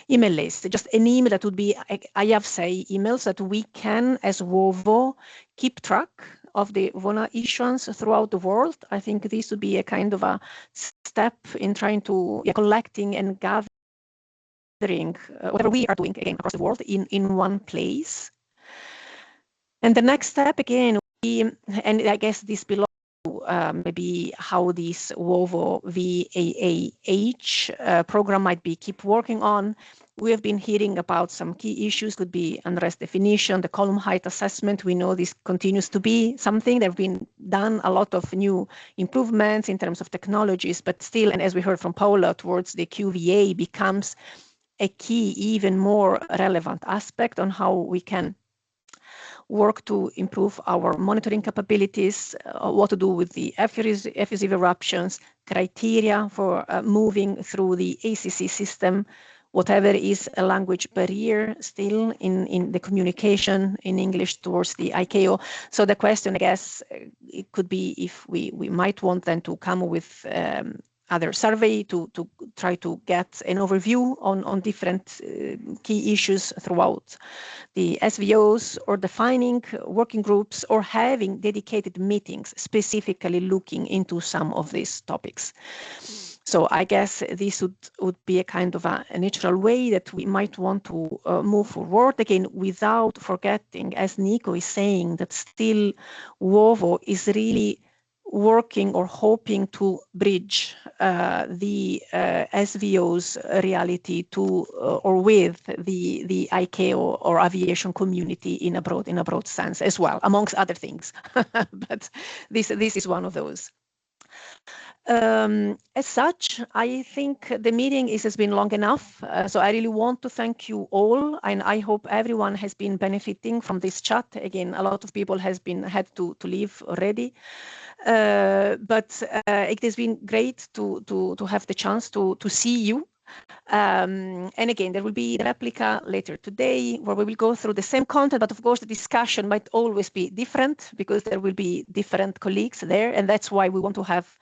email list, just an email that would be IAVSA emails that we can, as WOVO, keep track of the VONA issuance throughout the world. I think this would be a kind of a step in trying to collecting and gathering whatever we are doing again across the world in one place. And the next step again, and I guess this belongs to maybe how this WOVO VAAH program might be keep working on. We have been hearing about some key issues, could be unrest definition, the column height assessment. We know this continues to be something. There have been done a lot of new improvements in terms of technologies, but still, and as we heard from Paula, towards the QVA becomes a key, even more relevant aspect on how we can work to improve our monitoring capabilities, what to do with the effusive eruptions, criteria for moving through the ACC system, whatever is a language barrier still in the communication in English towards the ICAO. So the question, I guess, it could be if we might want then to come with other survey to try to get an overview on different key issues throughout the SVOs, or defining working groups, or having dedicated meetings specifically looking into some of these topics. So I guess this would be a kind of a natural way that we might want to move forward, again, without forgetting, as Nico is saying, that still WOVO is really working or hoping to bridge the SVO's reality to or with the ICAO or aviation community in a broad sense as well, amongst other things. But this is one of those. As such, I think the meeting has been long enough. So I really want to thank you all, and I hope everyone has been benefiting from this chat. Again, a lot of people had to leave already. But it has been great to have the chance to see you. And again, there will be a replica later today where we will go through the same content, but of course the discussion might always be different because there will be different colleagues there, and that's why we want to have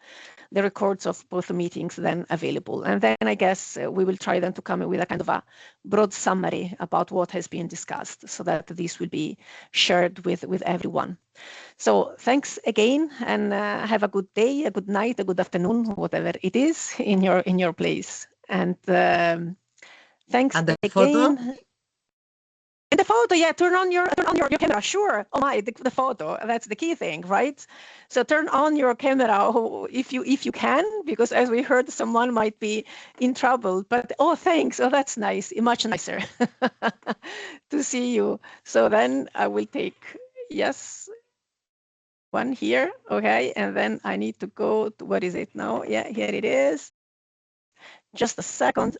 the records of both meetings then available. And then I guess we will try then to come with a kind of a broad summary about what has been discussed, so that this will be shared with everyone. So thanks again, and have a good day, a good night, a good afternoon, whatever it is in your place. And thanks And the again. photo? And the photo, yeah, turn on your camera, sure. Oh my, the photo, that's the key thing, right? So turn on your camera if you can, because as we heard, someone might be in trouble. But oh, thanks, oh, that's nice, much nicer to see you. So then I will take, yes, one here, okay, and then I need to go to, what is it now? Yeah, here it is. Just a second.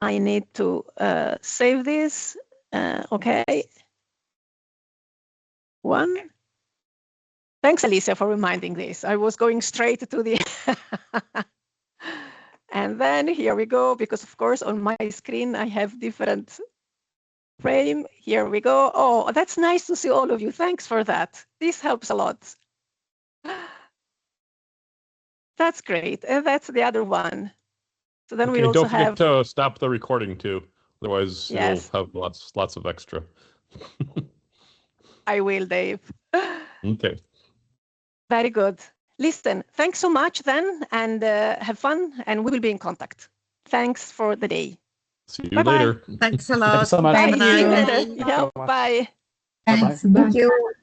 I need to save this. Okay. One. Thanks, Alicia, for reminding this. I was going straight to the... And then here we go, because of course on my screen I have different frame. Here we go. Oh, that's nice to see all of you. Thanks for that. This helps a lot. That's great. And that's the other one. So then we also don't forget have... to stop the recording too. Otherwise, yes, you'll have lots of extra. I will, Dave. Okay. Very good. Listen, thanks so much then, and have fun, and we will be in contact. Thanks for the day. See you later. Thanks a Thank you lot. so much. Bye. Thank See you you. later. Thank you Yeah, so much. bye. Thanks. Bye-bye. Bye. Thank you.